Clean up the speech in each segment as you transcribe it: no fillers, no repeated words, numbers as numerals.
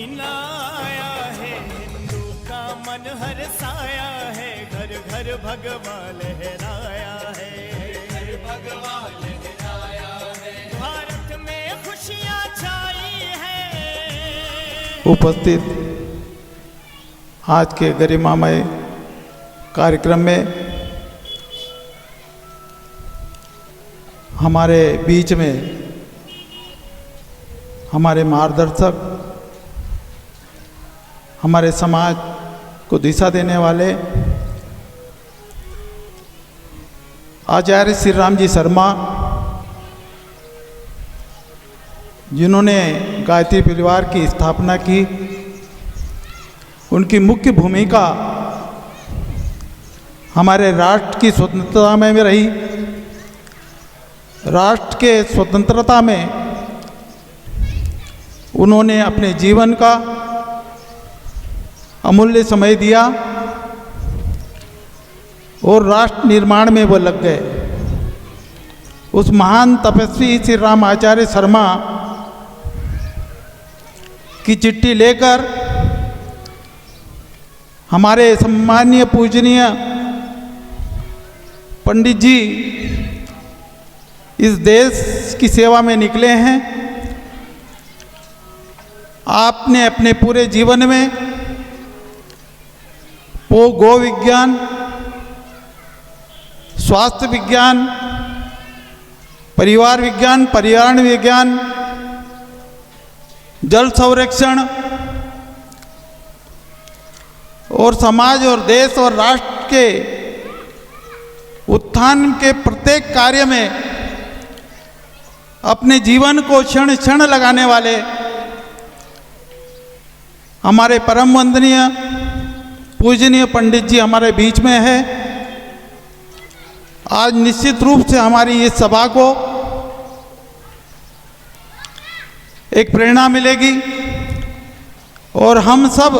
महीना आया है, हिंदू का मन हर्षाया है, घर घर भगवा लहराया है, घर भगवा लहराया है, भारत में खुशियाँ छाई है। उपस्थित आज के गरिमामय कार्यक्रम में हमारे बीच में हमारे मार्गदर्शक, हमारे समाज को दिशा देने वाले आचार्य श्री राम जी शर्मा, जिन्होंने गायत्री परिवार की स्थापना की, उनकी मुख्य भूमिका हमारे राष्ट्र की स्वतंत्रता में रही। राष्ट्र के स्वतंत्रता में उन्होंने अपने जीवन का अमूल्य समय दिया और राष्ट्र निर्माण में वो लग गए। उस महान तपस्वी श्री राम आचार्य शर्मा की चिट्ठी लेकर हमारे सम्माननीय पूजनीय पंडित जी इस देश की सेवा में निकले हैं। आपने अपने पूरे जीवन में वो गो विज्ञान, स्वास्थ्य विज्ञान, परिवार विज्ञान, पर्यावरण विज्ञान, जल संरक्षण और समाज और देश और राष्ट्र के उत्थान के प्रत्येक कार्य में अपने जीवन को क्षण क्षण लगाने वाले हमारे परम वंदनीय पूजनीय पंडित जी हमारे बीच में है। आज निश्चित रूप से हमारी इस सभा को एक प्रेरणा मिलेगी और हम सब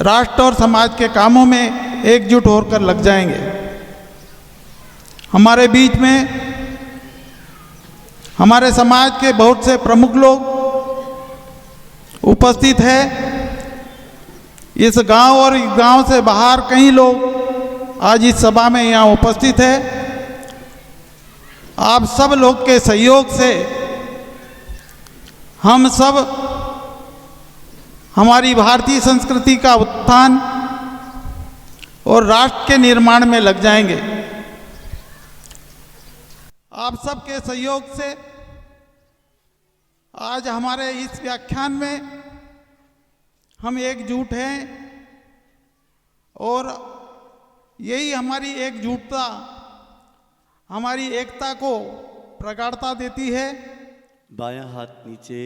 राष्ट्र और समाज के कामों में एकजुट होकर लग जाएंगे। हमारे बीच में हमारे समाज के बहुत से प्रमुख लोग उपस्थित है। इस गांव और गांव से बाहर कई लोग आज इस सभा में यहाँ उपस्थित है। आप सब लोग के सहयोग से हम सब हमारी भारतीय संस्कृति का उत्थान और राष्ट्र के निर्माण में लग जाएंगे। आप सबके सहयोग से आज हमारे इस व्याख्यान में हम एकजुट हैं और यही हमारी एकजुटता हमारी एकता को प्रगाढ़ता देती है। बायां हाथ नीचे,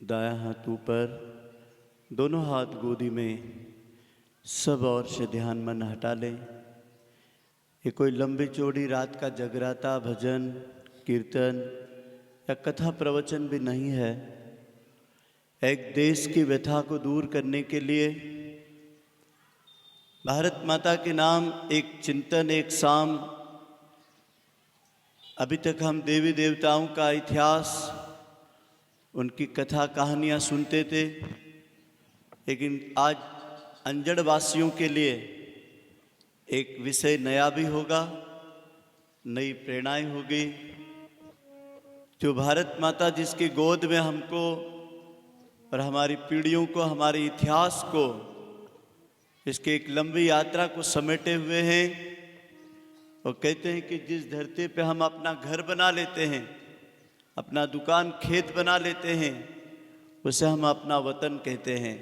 दायां हाथ ऊपर, दोनों हाथ गोदी में, सब और से ध्यान मन हटा लें। ये कोई लंबी चौड़ी रात का जगराता, भजन, कीर्तन या कथा प्रवचन भी नहीं है। एक देश की व्यथा को दूर करने के लिए भारत माता के नाम एक चिंतन, एक साम। अभी तक हम देवी देवताओं का इतिहास, उनकी कथा कहानियाँ सुनते थे, लेकिन आज अंजड़ वासियों के लिए एक विषय नया भी होगा, नई प्रेरणाएं होगी। जो भारत माता जिसकी गोद में हमको और हमारी पीढ़ियों को, हमारे इतिहास को, इसके एक लंबी यात्रा को समेटे हुए हैं। और कहते हैं कि जिस धरती पे हम अपना घर बना लेते हैं, अपना दुकान खेत बना लेते हैं, उसे हम अपना वतन कहते हैं।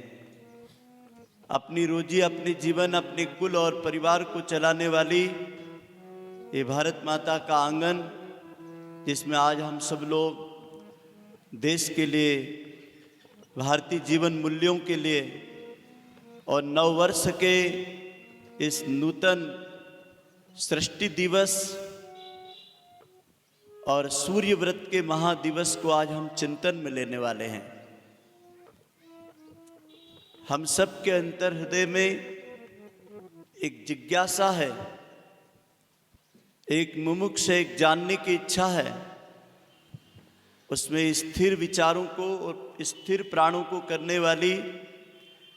अपनी रोजी, अपनी जीवन, अपने कुल और परिवार को चलाने वाली ये भारत माता का आंगन, जिसमें आज हम सब लोग देश के लिए, भारतीय जीवन मूल्यों के लिए और नववर्ष के इस नूतन सृष्टि दिवस और सूर्य व्रत के महादिवस को आज हम चिंतन में लेने वाले हैं। हम सब के अंतर हृदय में एक जिज्ञासा है, एक मुमुक्ष, एक जानने की इच्छा है उसमें स्थिर विचारों को और स्थिर प्राणों को करने वाली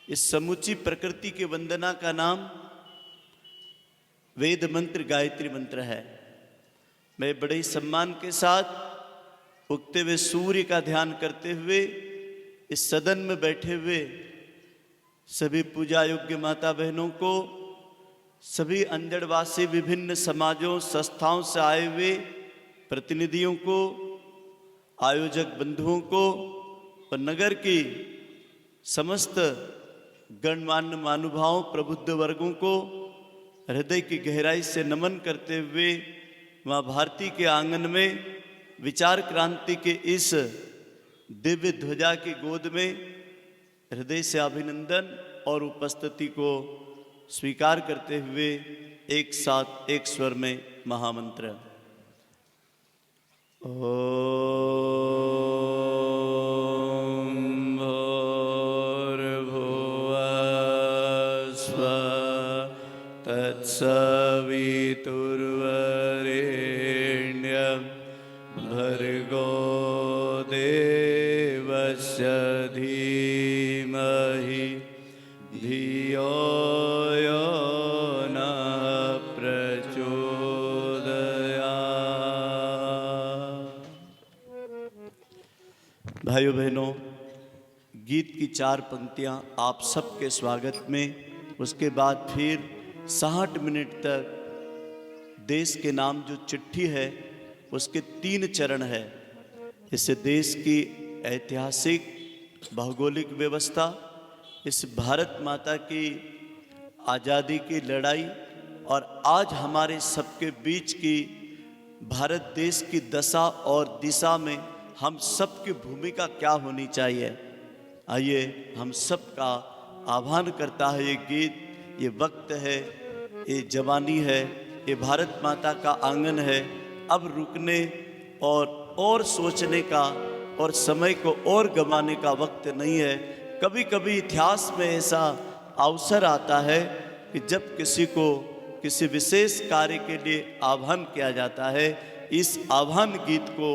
इस समूची प्रकृति के वंदना का नाम वेद मंत्र गायत्री मंत्र है। मैं बड़े ही सम्मान के साथ उगते हुए सूर्य का ध्यान करते हुए इस सदन में बैठे हुए सभी पूजा योग्य माता बहनों को, सभी अंजड़वासी विभिन्न समाजों संस्थाओं से आए हुए प्रतिनिधियों को, आयोजक बंधुओं को और नगर की समस्त गणमान्य महानुभावों प्रबुद्ध वर्गों को हृदय की गहराई से नमन करते हुए माँ भारती के आंगन में विचार क्रांति के इस दिव्य ध्वजा की गोद में हृदय से अभिनंदन और उपस्थिति को स्वीकार करते हुए एक साथ एक स्वर में महामंत्र ओम भूर्भुवस्सुः तत्सवितुर्वरेण्यं भर्गो देवस्य धीमहि धियो यो नः प्रचोदयात्। भाइयों बहनों, गीत की 4 पंक्तियां आप सबके स्वागत में, उसके बाद फिर 60 मिनट तक देश के नाम जो चिट्ठी है उसके 3 चरण है। इस देश की ऐतिहासिक भौगोलिक व्यवस्था, इस भारत माता की आज़ादी की लड़ाई और आज हमारे सबके बीच की भारत देश की दशा और दिशा में हम सब की भूमिका क्या होनी चाहिए। आइए हम सब का आह्वान करता है ये गीत, ये वक्त है, ये जवानी है, ये भारत माता का आंगन है। अब रुकने और सोचने का और समय को और गंवाने का वक्त नहीं है। कभी कभी इतिहास में ऐसा अवसर आता है कि जब किसी को किसी विशेष कार्य के लिए आह्वान किया जाता है। इस आह्वान गीत को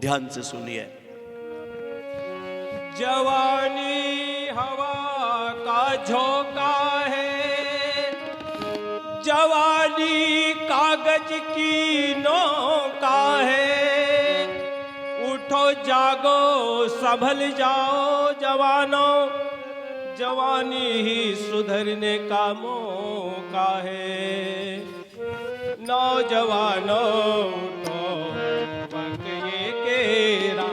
ध्यान से सुनिए। जवानी हवा का झोंका है, जवानी कागज की नौका है। उठो जागो संभल जाओ जवानों, जवानी ही सुधरने का मौका है। नौजवानों उठो वक्त ये केरा,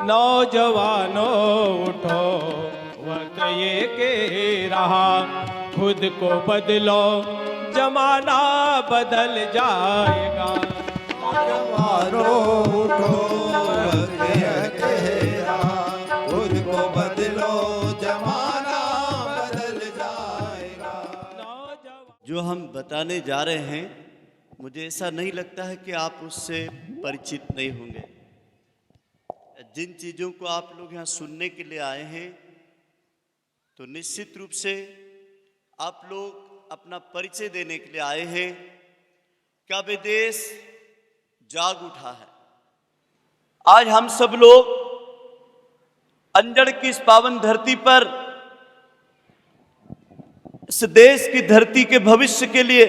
नौजवानों उठो वक्त ये के रहा। खुद को बदलो जमाना बदल जाएगा। नौजवानों उठो वक्त ये के रहा, खुद को बदलो जमाना बदल जाएगा। जो हम बताने जा रहे हैं, मुझे ऐसा नहीं लगता है कि आप उससे परिचित नहीं होंगे। जिन चीज़ों को आप लोग यहाँ सुनने के लिए आए हैं, तो निश्चित रूप से आप लोग अपना परिचय देने के लिए आए हैं। क्या वे देश जाग उठा है? आज हम सब लोग अंजड़ की इस पावन धरती पर इस देश की धरती के भविष्य के लिए,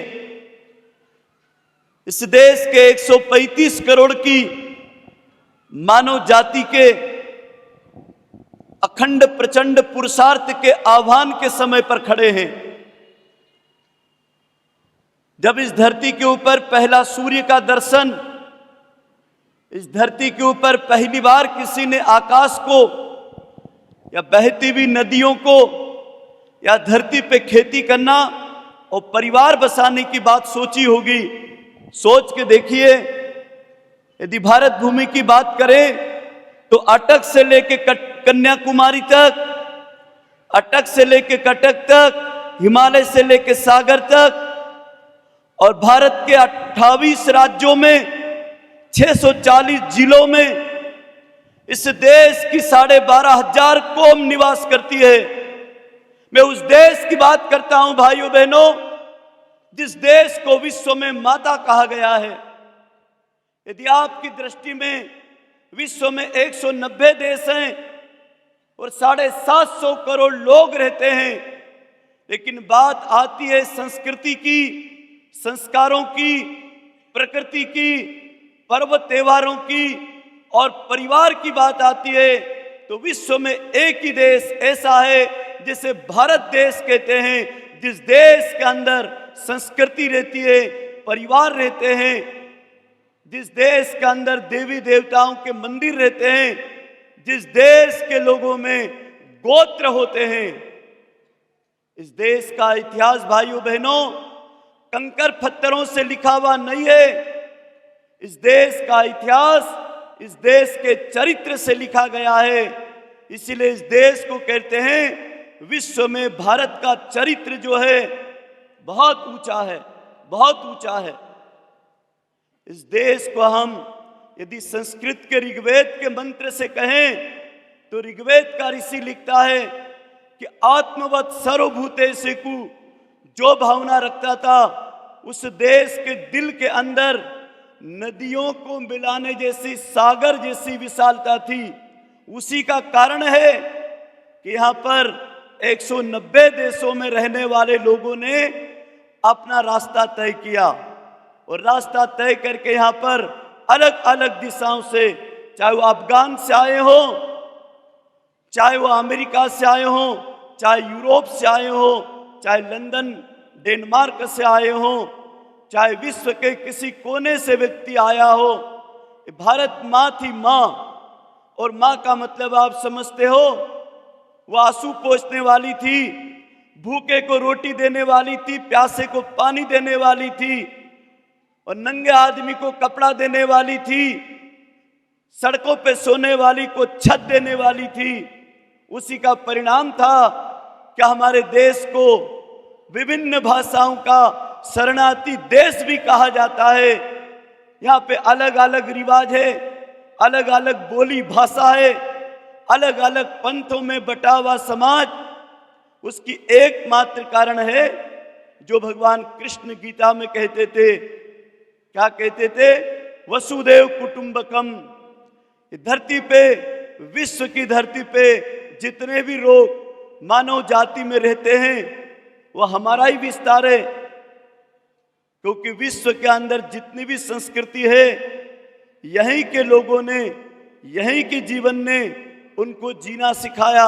इस देश के 135 करोड़ की मानव जाति के अखंड प्रचंड पुरुषार्थ के आह्वान के समय पर खड़े हैं। जब इस धरती के ऊपर पहला सूर्य का दर्शन, इस धरती के ऊपर पहली बार किसी ने आकाश को या बहती हुई नदियों को या धरती पे खेती करना और परिवार बसाने की बात सोची होगी। सोच के देखिए, यदि भारत भूमि की बात करें तो अटक से लेके कन्याकुमारी तक, अटक से लेके कटक तक, हिमालय से लेके सागर तक और भारत के 28 राज्यों में 640 जिलों में इस देश की 12,500 कौम निवास करती है। मैं उस देश की बात करता हूं भाइयों बहनों, जिस देश को विश्व में माता कहा गया है। यदि आपकी दृष्टि में विश्व में 190 देश हैं और 750 करोड़ लोग रहते हैं, लेकिन बात आती है संस्कृति की, संस्कारों की, प्रकृति की, पर्व त्योहारों की और परिवार की बात आती है, तो विश्व में एक ही देश ऐसा है जिसे भारत देश कहते हैं, जिस देश के अंदर संस्कृति रहती है, परिवार रहते हैं, जिस देश के अंदर देवी देवताओं के मंदिर रहते हैं, जिस देश के लोगों में गोत्र होते हैं। इस देश का इतिहास भाइयों बहनों कंकर पत्थरों से लिखा हुआ नहीं है। इस देश का इतिहास इस देश के चरित्र से लिखा गया है। इसीलिए इस देश को कहते हैं विश्व में भारत का चरित्र जो है बहुत ऊंचा है, बहुत ऊंचा है। इस देश को हम यदि संस्कृत के ऋग्वेद के मंत्र से कहें तो ऋग्वेद का ऋषि लिखता है कि आत्मवत् सर्वभूतेषु जो भावना रखता था, उस देश के दिल के अंदर नदियों को मिलाने जैसी, सागर जैसी विशालता थी। उसी का कारण है कि यहाँ पर 190 देशों में रहने वाले लोगों ने अपना रास्ता तय किया और रास्ता तय करके यहाँ पर अलग अलग दिशाओं से, चाहे वो अफगान से आए हो, चाहे वो अमेरिका से आए हो, चाहे यूरोप से आए हो, चाहे लंदन डेनमार्क से आए हो, चाहे विश्व के किसी कोने से व्यक्ति आया हो, भारत माँ थी माँ। और माँ का मतलब आप समझते हो, वो आंसू पोंछने वाली थी, भूखे को रोटी देने वाली थी, प्यासे को पानी देने वाली थी और नंगे आदमी को कपड़ा देने वाली थी, सड़कों पे सोने वाली को छत देने वाली थी। उसी का परिणाम था कि हमारे देश को विभिन्न भाषाओं का शरणार्थी देश भी कहा जाता है। यहाँ पे अलग अलग रिवाज है, अलग अलग बोली भाषा है, अलग अलग पंथों में बटा हुआ समाज। उसकी एकमात्र कारण है जो भगवान कृष्ण गीता में कहते थे। क्या कहते थे? वसुदेव कुटुंबकम। धरती पे, विश्व की धरती पे जितने भी लोग मानव जाति में रहते हैं वो हमारा ही विस्तार है, क्योंकि विश्व के अंदर जितनी भी संस्कृति है यहीं के लोगों ने, यहीं के जीवन ने उनको जीना सिखाया,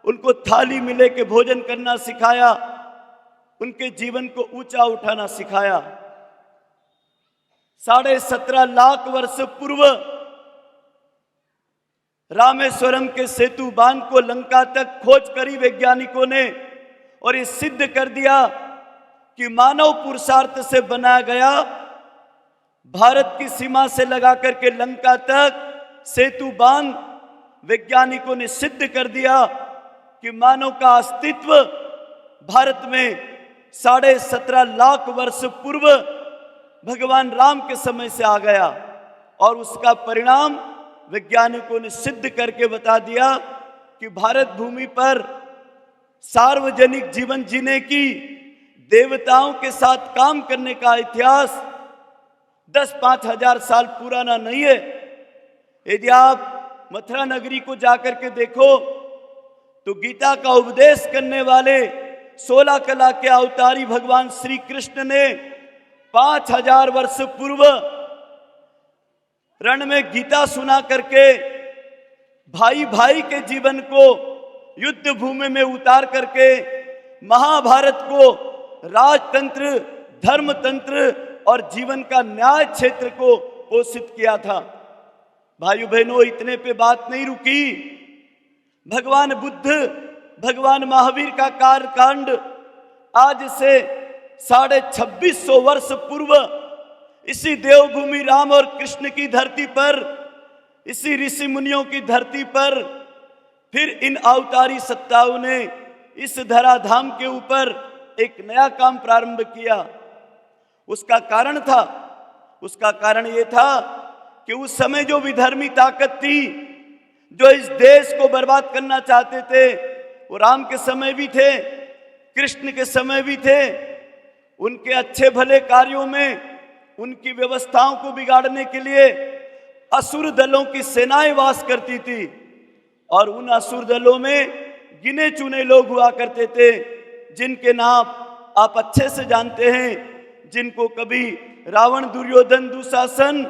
उनको थाली में लेके भोजन करना सिखाया, उनके जीवन को ऊंचा उठाना सिखाया। 17.5 लाख वर्ष पूर्व रामेश्वरम के सेतु बांध को लंका तक खोज करी वैज्ञानिकों ने और ये सिद्ध कर दिया कि मानव पुरुषार्थ से बनाया गया भारत की सीमा से लगा करके लंका तक सेतु बांध, वैज्ञानिकों ने सिद्ध कर दिया कि मानव का अस्तित्व भारत में 17.5 लाख वर्ष पूर्व भगवान राम के समय से आ गया। और उसका परिणाम वैज्ञानिकों ने सिद्ध करके बता दिया कि भारत भूमि पर सार्वजनिक जीवन जीने की, देवताओं के साथ काम करने का इतिहास 10-5 हजार साल पुराना नहीं है। यदि आप मथुरा नगरी को जाकर के देखो तो गीता का उपदेश करने वाले 16 कला के अवतारी भगवान श्री कृष्ण ने 5000 वर्ष पूर्व रण में गीता सुना करके भाई भाई के जीवन को युद्ध भूमि में उतार करके महाभारत को राजतंत्र, धर्मतंत्र और जीवन का न्याय क्षेत्र को पोषित किया था। भाइयों बहनों, इतने पे बात नहीं रुकी। भगवान बुद्ध, भगवान महावीर का कार्यकांड आज से 2650 वर्ष पूर्व इसी देवभूमि राम और कृष्ण की धरती पर, इसी ऋषि मुनियों की धरती पर फिर इन अवतारी सत्ताओं ने इस धराधाम के ऊपर एक नया काम प्रारंभ किया। उसका कारण ये था कि उस समय जो विधर्मी ताकत थी, जो इस देश को बर्बाद करना चाहते थे, वो राम के समय भी थे, कृष्ण के समय भी थे। उनके अच्छे भले कार्यों में उनकी व्यवस्थाओं को बिगाड़ने के लिए असुर दलों की सेनाएं वास करती थी, और उन असुर दलों में गिने चुने लोग हुआ करते थे जिनके नाम आप अच्छे से जानते हैं, जिनको कभी रावण, दुर्योधन, दुशासन,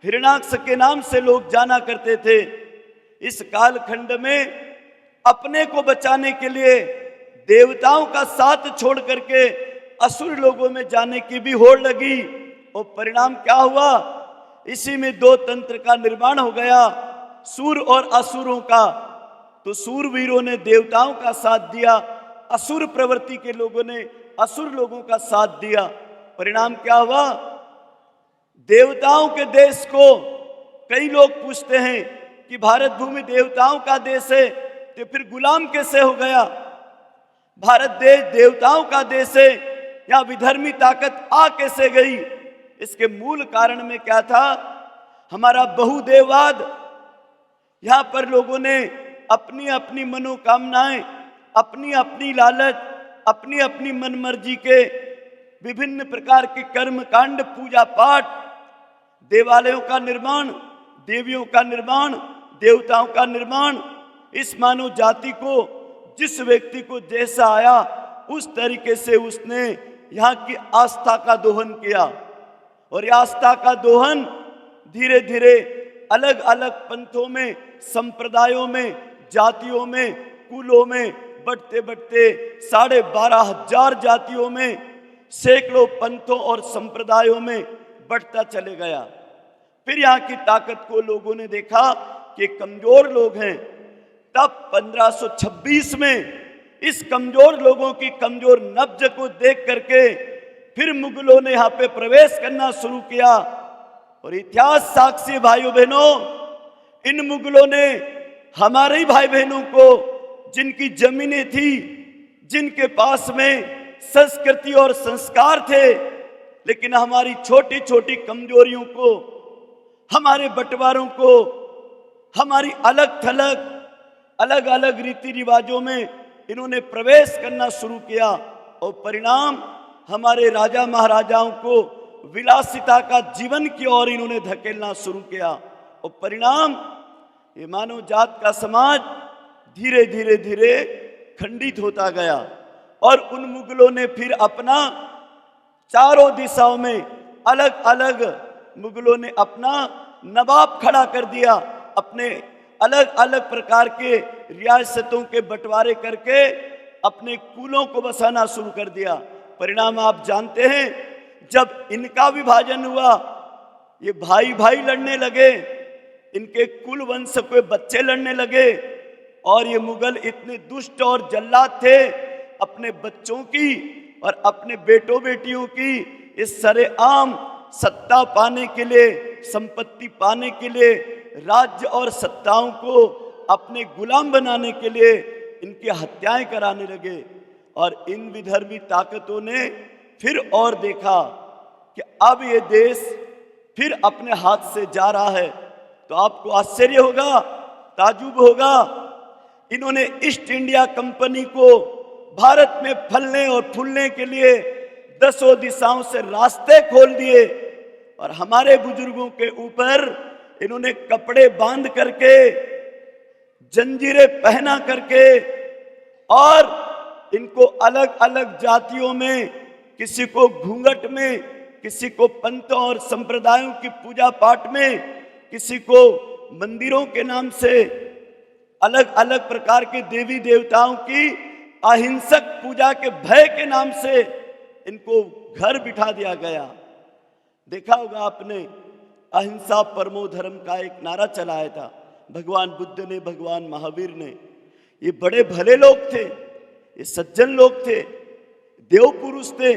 हिरण्याक्ष के नाम से लोग जाना करते थे। इस कालखंड में अपने को बचाने के लिए देवताओं का साथ छोड़ करके असुर लोगों में जाने की भी होड़ लगी, और परिणाम क्या हुआ? इसी में दो तंत्र का निर्माण हो गया, सूर और असुरों का। तो सूरवीरों ने देवताओं का साथ दिया, असुर प्रवृत्ति के लोगों ने असुर लोगों का साथ दिया। परिणाम क्या हुआ? देवताओं के देश को कई लोग पूछते हैं कि भारत भूमि देवताओं का देश है, तो फिर गुलाम कैसे हो गया? भारत देश देवताओं का देश है, यहाँ विधर्मी ताकत आ कैसे गई? इसके मूल कारण में क्या था? हमारा बहुदेववाद। यहाँ पर लोगों ने अपनी अपनी मनोकामनाएं, अपनी अपनी लालच, अपनी अपनी मनमर्जी के विभिन्न प्रकार के कर्म कांड, पूजा पाठ, देवालयों का निर्माण, देवियों का निर्माण, देवताओं का निर्माण, इस मानव जाति को जिस व्यक्ति को जैसा आया उस तरीके से उसने यहाँ की आस्था का दोहन किया। और यह आस्था का दोहन धीरे धीरे अलग अलग पंथों में, संप्रदायों में, जातियों में, कुलों में बढ़ते बढ़ते 12,500 जातियों में, सैकड़ों पंथों और संप्रदायों में बढ़ता चले गया। फिर यहाँ की ताकत को लोगों ने देखा कि कमजोर लोग हैं। तब 1526 में इस कमजोर लोगों की कमजोर नब्ज को देख करके फिर मुगलों ने यहाँ पे प्रवेश करना शुरू किया। और इतिहास साक्षी भाइयों बहनों, इन मुगलों ने हमारे ही भाई बहनों को, जिनकी जमीनें थी, जिनके पास में संस्कृति और संस्कार थे, लेकिन हमारी छोटी छोटी कमजोरियों को, हमारे बंटवारों को, हमारी अलग थलग अलग अलग रीति रिवाजों में इन्होंने प्रवेश करना शुरू किया। और परिणाम हमारे राजा महाराजाओं को विलासिता का जीवन की ओर इन्होंने धकेलना शुरू किया। और परिणाम ये मानव जात का समाज धीरे धीरे धीरे खंडित होता गया। और उन मुगलों ने फिर अपना चारों दिशाओं में अलग अलग मुगलों ने अपना नवाब खड़ा कर दिया, अपने अलग अलग प्रकार के रियासतों के बंटवारे करके अपने कुलों को बसाना शुरू कर दिया। परिणाम आप जानते हैं, जब इनका विभाजन हुआ, ये भाई भाई लड़ने लगे, इनके कुल वंश के बच्चे लड़ने लगे। और ये मुगल इतने दुष्ट और जल्लाद थे, अपने बच्चों की और अपने बेटों बेटियों की इस सरेआम सत्ता पाने के लिए, संपत्ति पाने के लिए, राज्य और सत्ताओं को अपने गुलाम बनाने के लिए इनकी हत्याएं कराने लगे। और इन विधर्मी ताकतों ने फिर और देखा कि अब ये देश फिर अपने हाथ से जा रहा है, तो आपको आश्चर्य होगा, ताजुब होगा, इन्होंने ईस्ट इंडिया कंपनी को भारत में फलने और फूलने के लिए दसों दिशाओं से रास्ते खोल दिए। और हमारे बुजुर्गों के ऊपर इन्होंने कपड़े बांध करके, जंजीरें पहना करके, और इनको अलग अलग जातियों में, किसी को घूंघट में, किसी को पंथों और संप्रदायों की पूजा पाठ में, किसी को मंदिरों के नाम से, अलग अलग प्रकार के देवी देवताओं की अहिंसक पूजा के भय के नाम से इनको घर बिठा दिया गया। देखा होगा आपने, अहिंसा परमो धर्म का एक नारा चलाया था भगवान बुद्ध ने, भगवान महावीर ने। ये बड़े भले लोग थे, ये सज्जन लोग थे, देव पुरुष थे।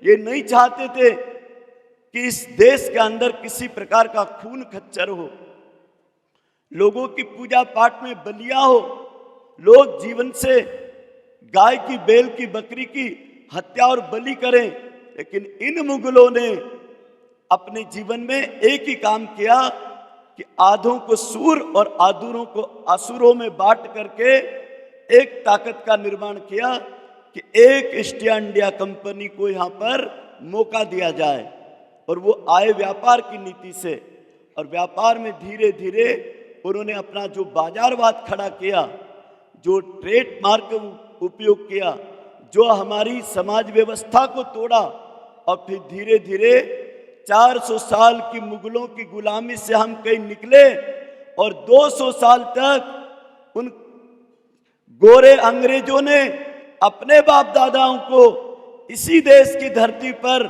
ये नहीं चाहते थे कि इस देश के अंदर किसी प्रकार का खून खच्चर हो, लोगों की पूजा पाठ में बलियां हो, लोग जीवन से गाय की, बैल की, बकरी की हत्या और बलि करें। लेकिन इन मुगलों ने अपने जीवन में एक ही काम किया कि आधों को सूर और आधुरों को असुरों में बांट करके एक ताकत का निर्माण किया कि एक ईस्ट इंडिया कंपनी को यहाँ पर मौका दिया जाए। और वो आए व्यापार की नीति से, और व्यापार में धीरे धीरे उन्होंने अपना जो बाजारवाद खड़ा किया, जो ट्रेड मार्क उपयोग किया, जो हमारी समाज व्यवस्था को तोड़ा, और फिर धीरे धीरे 400 साल की मुगलों की गुलामी से हम कहीं निकले और 200 साल तक उन गोरे अंग्रेजों ने अपने बाप दादाओं को इसी देश की धरती पर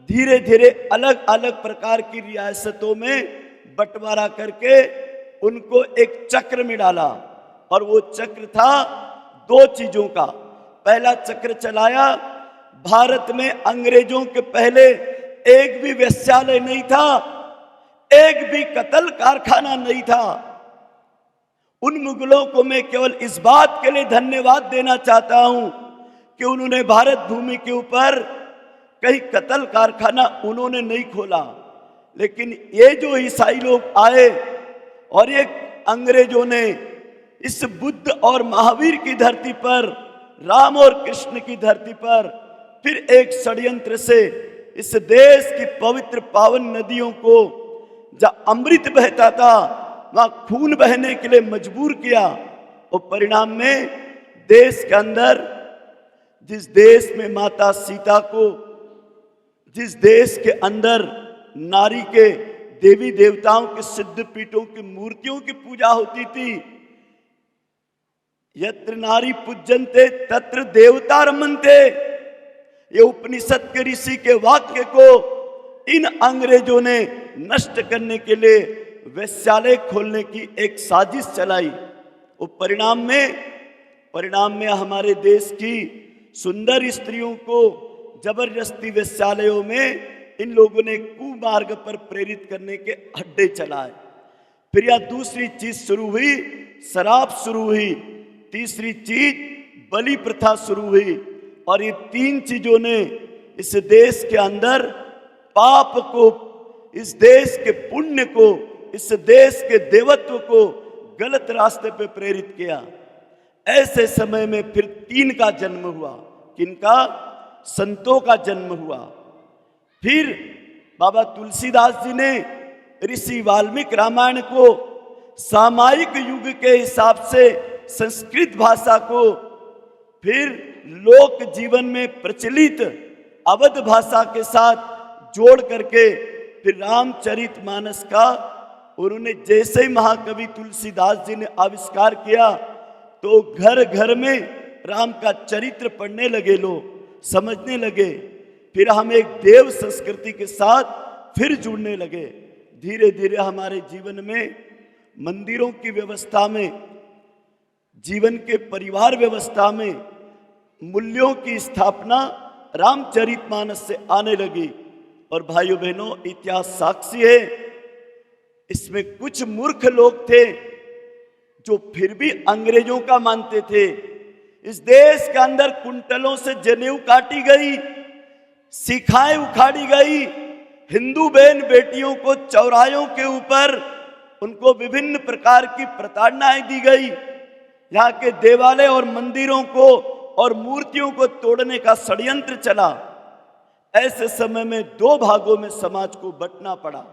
धीरे धीरे अलग अलग प्रकार की रियासतों में बंटवारा करके उनको एक चक्र में डाला। और वो चक्र था 2 चीजों का। पहला चक्र चलाया, भारत में अंग्रेजों के पहले एक भी वेश्यालय नहीं था, एक भी कत्ल कारखाना नहीं था। उन मुगलों को मैं केवल इस बात के लिए धन्यवाद देना चाहता हूं कि उन्होंने भारत भूमि के ऊपर कहीं कत्ल कारखाना उन्होंने नहीं खोला। लेकिन ये जो ईसाई लोग आए और ये अंग्रेजों ने इस बुद्ध और महावीर की धरती पर, राम और कृष्ण की धरती पर फिर एक षड्यंत्र से इस देश की पवित्र पावन नदियों को, जहां अमृत बहता था वहां खून बहने के लिए मजबूर किया। और परिणाम में देश के अंदर, जिस देश में माता सीता को, जिस देश के अंदर नारी के देवी देवताओं के सिद्ध पीठों की मूर्तियों की पूजा होती थी, यत्र नारी पूज्यन्ते तत्र देवता रमन्ते, ये उपनिषद के ऋषि के वाक्य को इन अंग्रेजों ने नष्ट करने के लिए वेश्यालय खोलने की एक साजिश चलाई। और परिणाम में हमारे देश की सुंदर स्त्रियों को जबरदस्ती वेश्यालयों में इन लोगों ने कुमार्ग पर प्रेरित करने के अड्डे चलाए। फिर यह दूसरी चीज शुरू हुई, शराब शुरू हुई। तीसरी चीज बलि प्रथा शुरू हुई। और ये 3 चीजों ने इस देश के अंदर पाप को, इस देश के पुण्य को, इस देश के देवत्व को गलत रास्ते पे प्रेरित किया। ऐसे समय में फिर 3 का जन्म हुआ। किनका? संतों का जन्म हुआ। फिर बाबा तुलसीदास जी ने ऋषि वाल्मीकि रामायण को सामायिक युग के हिसाब से संस्कृत भाषा को फिर लोक जीवन में प्रचलित अवध भाषा के साथ जोड़ करके फिर रामचरितमानस का उन्होंने जैसे ही महाकवि तुलसीदास जी ने आविष्कार किया तो घर घर में राम का चरित्र पढ़ने लगे, लोग समझने लगे। फिर हम एक देव संस्कृति के साथ फिर जुड़ने लगे। धीरे धीरे हमारे जीवन में मंदिरों की व्यवस्था में, जीवन के परिवार व्यवस्था में मूल्यों की स्थापना रामचरितमानस से आने लगी। और भाइयों बहनों, इतिहास साक्षी है, इसमें कुछ मूर्ख लोग थे जो फिर भी अंग्रेजों का मानते थे। इस देश के अंदर कुंटलों से जनेऊ काटी गई, शिखाएं उखाड़ी गई, हिंदू बहन बेटियों को चौराहों के ऊपर उनको विभिन्न प्रकार की प्रताड़नाएं दी गई। यहाँ के देवालय और मंदिरों को और मूर्तियों को तोड़ने का षड्यंत्र चला। ऐसे समय में 2 भागों में समाज को बंटना पड़ा।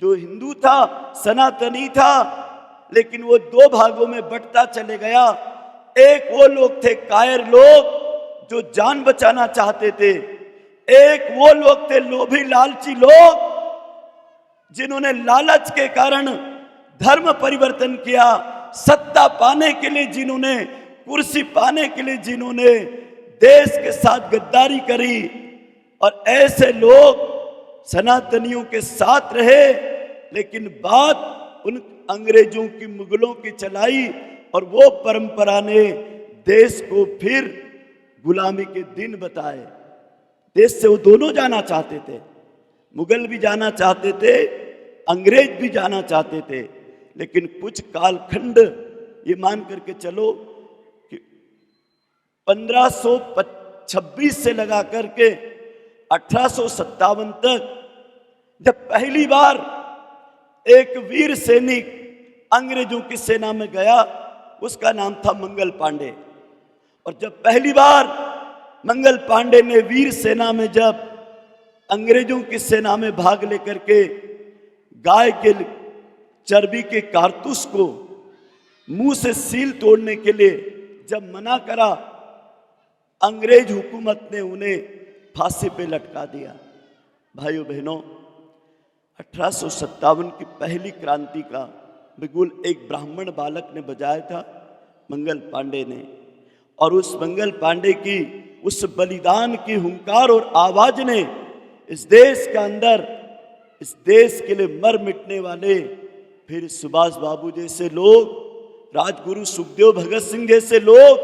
जो हिंदू था, सनातनी था, लेकिन वो 2 भागों में बंटता चले गया। एक वो लोग थे कायर लोग जो जान बचाना चाहते थे, एक वो लोग थे लोभी लालची लोग जिन्होंने लालच के कारण धर्म परिवर्तन किया, सत्ता पाने के लिए जिन्होंने, कुर्सी पाने के लिए जिन्होंने देश के साथ गद्दारी करी। और ऐसे लोग सनातनियों के साथ रहे, लेकिन बात उन अंग्रेजों की, मुगलों की चलाई और वो परंपरा ने देश को फिर गुलामी के दिन बताए। देश से वो दोनों जाना चाहते थे, मुगल भी जाना चाहते थे, अंग्रेज भी जाना चाहते थे। लेकिन कुछ कालखंड ये मान करके चलो कि 1526 से लगा करके 1857 तक जब पहली बार एक वीर सैनिक अंग्रेजों की सेना में गया, उसका नाम था मंगल पांडे। और जब पहली बार मंगल पांडे ने वीर सेना में जब अंग्रेजों की सेना में भाग लेकर के गाय के चर्बी के कारतूस को मुंह से सील तोड़ने के लिए जब मना करा, अंग्रेज हुकूमत ने उन्हें फांसी पे लटका दिया। भाइयों बहनों, 1857 की पहली क्रांति का बिगुल एक ब्राह्मण बालक ने बजाया था, मंगल पांडे ने। और उस मंगल पांडे की उस बलिदान की हुंकार और आवाज ने इस देश के अंदर, इस देश के लिए मर मिटने वाले फिर सुभाष बाबू जैसे लोग, राजगुरु सुखदेव भगत सिंह जैसे लोग,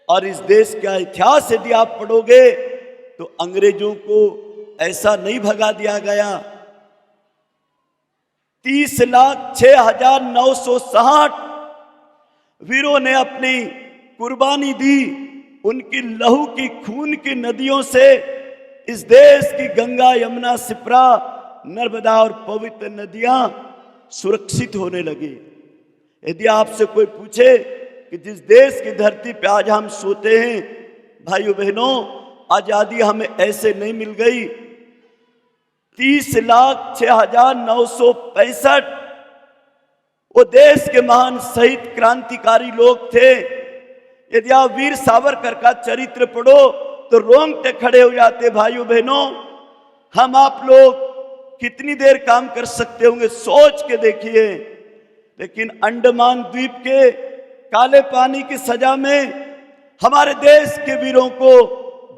और इस देश का इतिहास यदि आप पढ़ोगे तो अंग्रेजों को ऐसा नहीं भगा दिया गया। 30,06,960 वीरों ने अपनी कुर्बानी दी। उनकी लहू की खून की नदियों से इस देश की गंगा, यमुना, सिप्रा, नर्मदा और पवित्र नदियां सुरक्षित होने लगी। यदि आपसे कोई पूछे कि जिस देश की धरती पे आज हम सोते हैं, भाइयों बहनों, आजादी हमें ऐसे नहीं मिल गई। 30,06,965 वो देश के महान शहीद क्रांतिकारी लोग थे। यदि आप वीर सावरकर का चरित्र पढ़ो तो रोंगटे खड़े हो जाते। भाइयों बहनों, हम आप लोग कितनी देर काम कर सकते होंगे सोच के देखिए। लेकिन अंडमान द्वीप के काले पानी की सजा में हमारे देश के वीरों को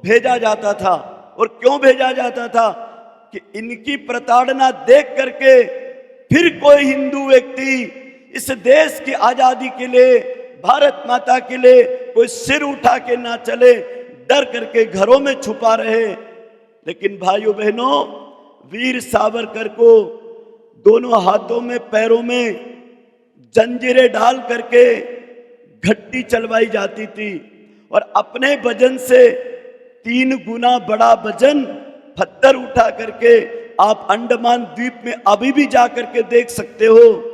भेजा जाता था। और क्यों भेजा जाता था? कि इनकी प्रताड़ना देख करके फिर कोई हिंदू व्यक्ति इस देश की आजादी के लिए, भारत माता के लिए कोई सिर उठा के ना चले, डर करके घरों में छुपा रहे। लेकिन भाइयों बहनों, वीर सावरकर को दोनों हाथों में, पैरों में जंजीरें डाल करके घट्टी चलवाई जाती थी और अपने वजन से 3 गुना बड़ा वजन पत्थर उठा करके आप अंडमान द्वीप में अभी भी जा करके देख सकते हो।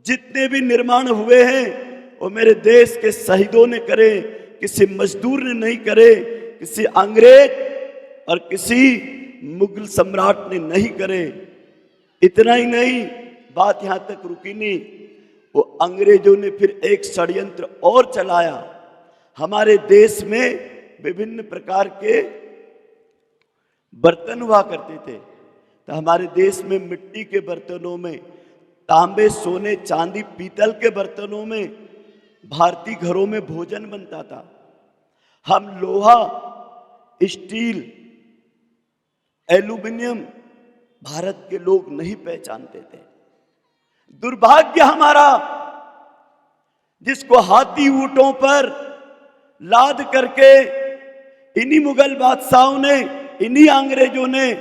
जितने भी निर्माण हुए हैं वो मेरे देश के शहीदों ने करे, किसी मजदूर ने नहीं करे, किसी अंग्रेज और किसी मुगल सम्राट ने नहीं करे। इतना ही नहीं, बात यहां तक रुकी नहीं, वो अंग्रेजों ने फिर एक षड्यंत्र और चलाया। हमारे देश में विभिन्न प्रकार के बर्तन हुआ करते थे, तो हमारे देश में मिट्टी के बर्तनों में, तांबे, सोने, चांदी, पीतल के बर्तनों में भारतीय घरों में भोजन बनता था। हम लोहा, स्टील, एल्यूमिनियम भारत के लोग नहीं पहचानते थे। दुर्भाग्य हमारा, जिसको हाथी ऊंटों पर लाद करके इन्हीं मुगल बादशाहों ने, इन्हीं अंग्रेजों ने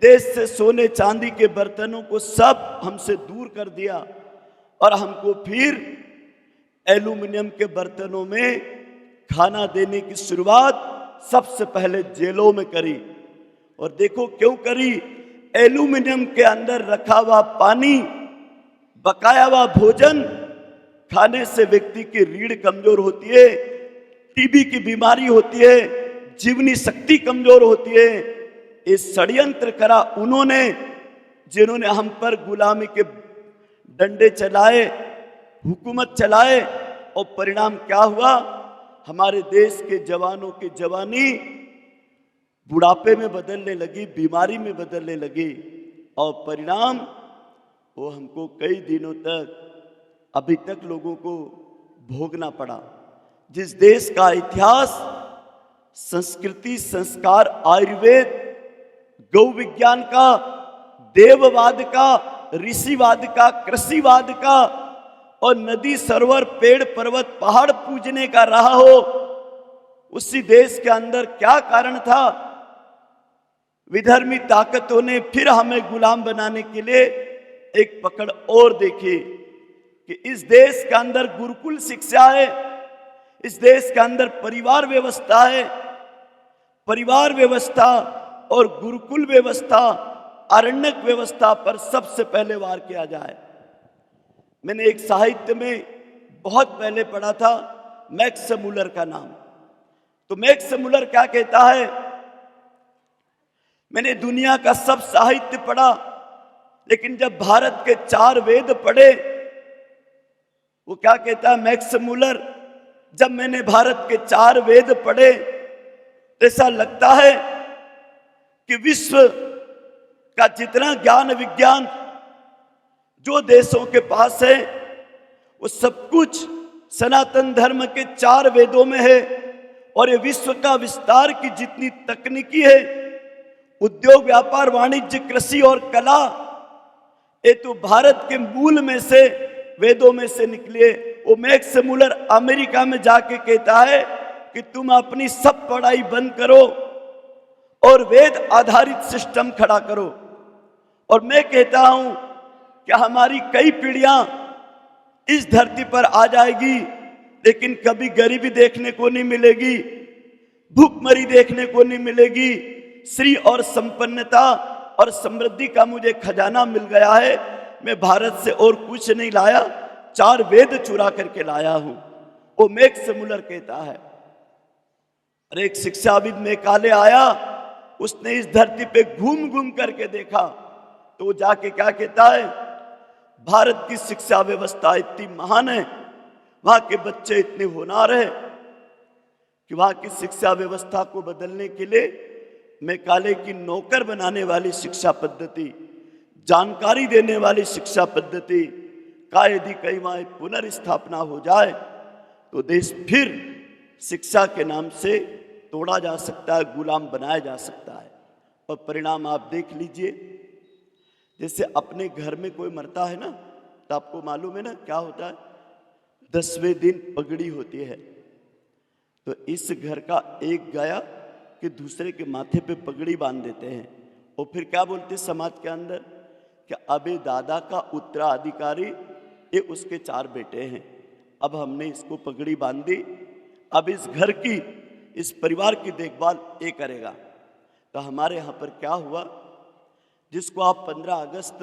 देश से सोने चांदी के बर्तनों को सब हमसे दूर कर दिया और हमको फिर एल्यूमिनियम के बर्तनों में खाना देने की शुरुआत सबसे पहले जेलों में करी। और देखो क्यों करी? एल्यूमिनियम के अंदर रखा हुआ पानी, बकाया हुआ भोजन खाने से व्यक्ति की रीढ़ कमजोर होती है, टीबी की बीमारी होती है, जीवनी शक्ति कमजोर होती है। इस षड्यंत्र करा उन्होंने, जिन्होंने हम पर गुलामी के डंडे चलाए, हुकूमत चलाए, और परिणाम क्या हुआ? हमारे देश के जवानों की जवानी बुढ़ापे में बदलने लगी, बीमारी में बदलने लगी, और परिणाम वो हमको कई दिनों तक, अभी तक लोगों को भोगना पड़ा। जिस देश का इतिहास, संस्कृति, संस्कार, आयुर्वेद, गौ विज्ञान का, देववाद का, ऋषिवाद का, कृषिवाद का और नदी, सरोवर, पेड़, पर्वत, पहाड़ पूजने का रहा हो, उसी देश के अंदर क्या कारण था? विधर्मी ताकतों ने फिर हमें गुलाम बनाने के लिए एक पकड़ और देखी कि इस देश के अंदर गुरुकुल शिक्षा है, इस देश के अंदर परिवार व्यवस्था है। परिवार व्यवस्था और गुरुकुल व्यवस्था, आरण्यक व्यवस्था पर सबसे पहले वार किया जाए। मैंने एक साहित्य में बहुत पहले पढ़ा था मैक्स मुलर का नाम। तो मैक्स मुलर क्या कहता है? मैंने दुनिया का सब साहित्य पढ़ा, लेकिन जब भारत के 4 वेद पढ़े, वो क्या कहता है मैक्स मुलर, जब मैंने भारत के 4 वेद पढ़े तो ऐसा लगता है कि विश्व का जितना ज्ञान विज्ञान जो देशों के पास है वो सब कुछ सनातन धर्म के 4 वेदों में है। और ये विश्व का विस्तार की जितनी तकनीकी है, उद्योग व्यापार वाणिज्य कृषि और कला, ये तो भारत के मूल में से वेदों में से निकले। वो मैक्स मुलर अमेरिका में जाके कहता है कि तुम अपनी सब पढ़ाई बंद करो और वेद आधारित सिस्टम खड़ा करो। और मैं कहता हूं कि हमारी कई पीढ़ियां इस धरती पर आ जाएगी, लेकिन कभी गरीबी देखने को नहीं मिलेगी, भूखमरी देखने को नहीं मिलेगी। श्री और संपन्नता और समृद्धि का मुझे खजाना मिल गया है। मैं भारत से और कुछ नहीं लाया, 4 वेद चुरा करके लाया हूं, वो मैक्स मुलर कहता है। और एक शिक्षाविद मेकाले आया, उसने इस धरती पे घूम घूम करके देखा, तो वो जाके क्या कहता है, भारत की शिक्षा व्यवस्था इतनी महान है, वहां के बच्चे इतने होनहार है कि वहां की शिक्षा व्यवस्था को बदलने के लिए मेकाले की नौकर बनाने वाली शिक्षा पद्धति, जानकारी देने वाली शिक्षा पद्धति का यदि कहीं वहां पुनर्स्थापना हो जाए तो देश फिर शिक्षा के नाम से तोड़ा जा सकता है, गुलाम बनाया जा सकता है। और परिणाम आप देख लीजिए, जैसे अपने घर में कोई मरता है ना, तो आपको मालूम है ना क्या होता है, 10वें दिन पगड़ी होती है। तो इस घर का एक गया कि दूसरे के माथे पे पगड़ी बांध देते हैं, और फिर क्या बोलते हैं समाज के अंदर कि अबे दादा का उत्तराधिकारी ये उसके 4 बेटे हैं, अब हमने इसको पगड़ी बांध दी, अब इस घर की, इस परिवार की देखभाल ये करेगा। तो हमारे यहाँ पर क्या हुआ, जिसको आप 15 अगस्त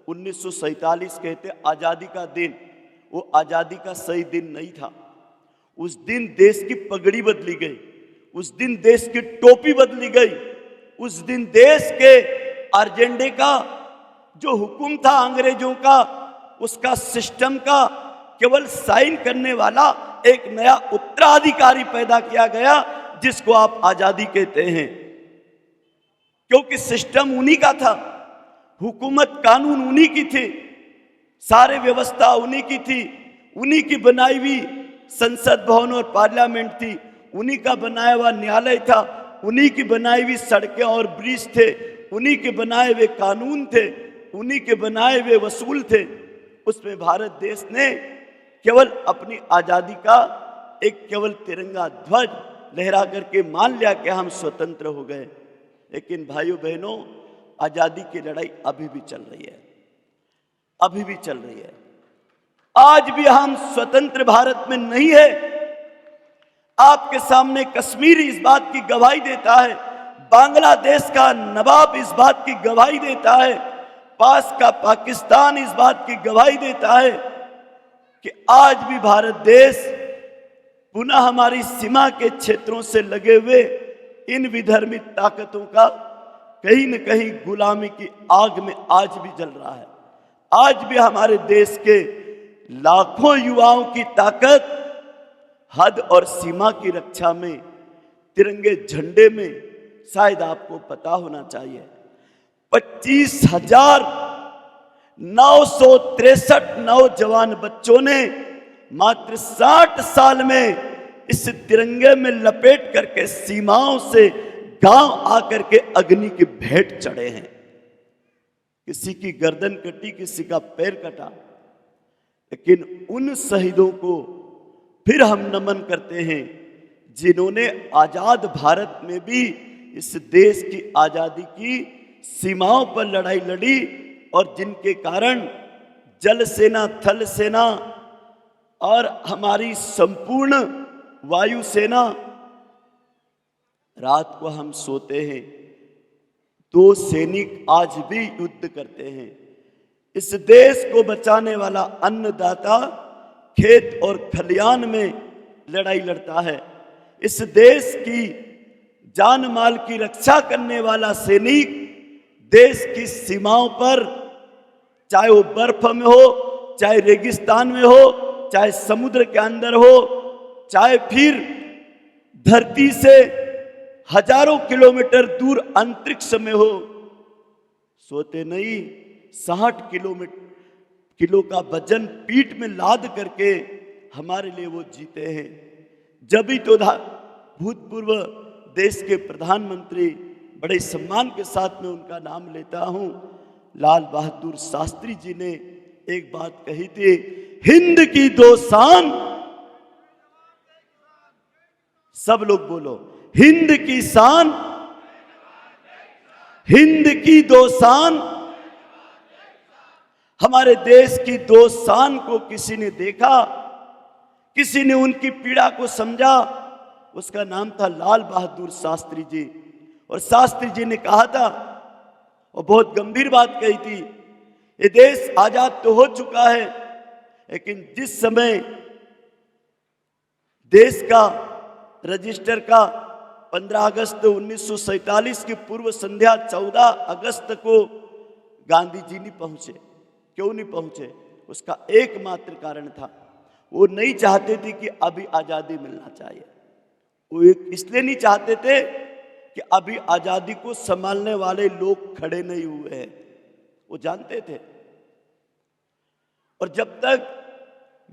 1947 कहते आज़ादी का दिन, वो आज़ादी का सही दिन नहीं था। उस दिन देश की पगड़ी बदली गई, उस दिन देश की टोपी बदली गई, उस दिन देश के एजेंडे का जो हुक्म था अंग्रेजों का, उसका सिस्टम का केवल साइन करने वाला एक नया उत्तराधिकारी पैदा किया गया, जिसको आप आजादी कहते हैं। क्योंकि सिस्टम उन्हीं का था, हुकूमत कानून उन्हीं की थी, सारे व्यवस्था उन्हीं की थी, उन्हीं की बनाई हुई संसद भवन और पार्लियामेंट थी, उन्हीं का बनाया हुआ न्यायालय था, उन्हीं की बनाई हुई सड़कें और ब्रिज थे, उन्हीं के बनाए हुए कानून थे, उन्हीं के बनाए हुए वसूल थे। उसमें भारत देश ने केवल अपनी आजादी का एक केवल तिरंगा ध्वज लहरा करके मान लिया कि हम स्वतंत्र हो गए। लेकिन भाइयों बहनों, आजादी की लड़ाई अभी भी चल रही है, अभी भी चल रही है। आज भी हम स्वतंत्र भारत में नहीं है। आपके सामने कश्मीर इस बात की गवाही देता है, बांग्लादेश का नवाब इस बात की गवाही देता है, पास का पाकिस्तान इस बात की गवाही देता है कि आज भी भारत देश पुनः हमारी सीमा के क्षेत्रों से लगे हुए इन विधर्मी ताकतों का कहीं न कहीं गुलामी की आग में आज भी जल रहा है। आज भी हमारे देश के लाखों युवाओं की ताकत हद और सीमा की रक्षा में, तिरंगे झंडे में, शायद आपको पता होना चाहिए 25,963 नौजवान बच्चों ने मात्र 60 साल में इस तिरंगे में लपेट करके सीमाओं से गांव आकर के अग्नि की भेंट चढ़े हैं। किसी की गर्दन कटी, किसी का पैर कटा, लेकिन उन शहीदों को फिर हम नमन करते हैं जिन्होंने आजाद भारत में भी इस देश की आजादी की सीमाओं पर लड़ाई लड़ी, और जिनके कारण जल सेना, थल सेना और हमारी संपूर्ण वायु सेना, रात को हम सोते हैं, 2 सैनिक आज भी युद्ध करते हैं। इस देश को बचाने वाला अन्नदाता खेत और खलियान में लड़ाई लड़ता है। इस देश की जान माल की रक्षा करने वाला सैनिक देश की सीमाओं पर, चाहे वो बर्फ में हो, चाहे रेगिस्तान में हो, चाहे समुद्र के अंदर हो, चाहे फिर धरती से हजारों किलोमीटर दूर अंतरिक्ष में हो, सोते नहीं। 60 किलो का वजन पीठ में लाद करके हमारे लिए वो जीते हैं। जब ही तो भूतपूर्व देश के प्रधानमंत्री, बड़े सम्मान के साथ में उनका नाम लेता हूं, लाल बहादुर शास्त्री जी ने एक बात कही थी, हिंद की दो शान। सब लोग बोलो, हिंद की शान, हिंद की दो शान। हमारे देश की दो शान को किसी ने देखा, किसी ने उनकी पीड़ा को समझा, उसका नाम था लाल बहादुर शास्त्री जी। और शास्त्री जी ने कहा था, और बहुत गंभीर बात कही थी, ये देश आजाद तो हो चुका है, लेकिन जिस समय देश का रजिस्टर का 15 अगस्त 1947 की पूर्व संध्या 14 अगस्त को गांधी जी नहीं पहुंचे। क्यों नहीं पहुंचे? उसका एकमात्र कारण था, वो नहीं चाहते थे कि अभी आजादी मिलना चाहिए। वो इसलिए नहीं चाहते थे कि अभी आजादी को संभालने वाले लोग खड़े नहीं हुए हैं, वो जानते थे। और जब तक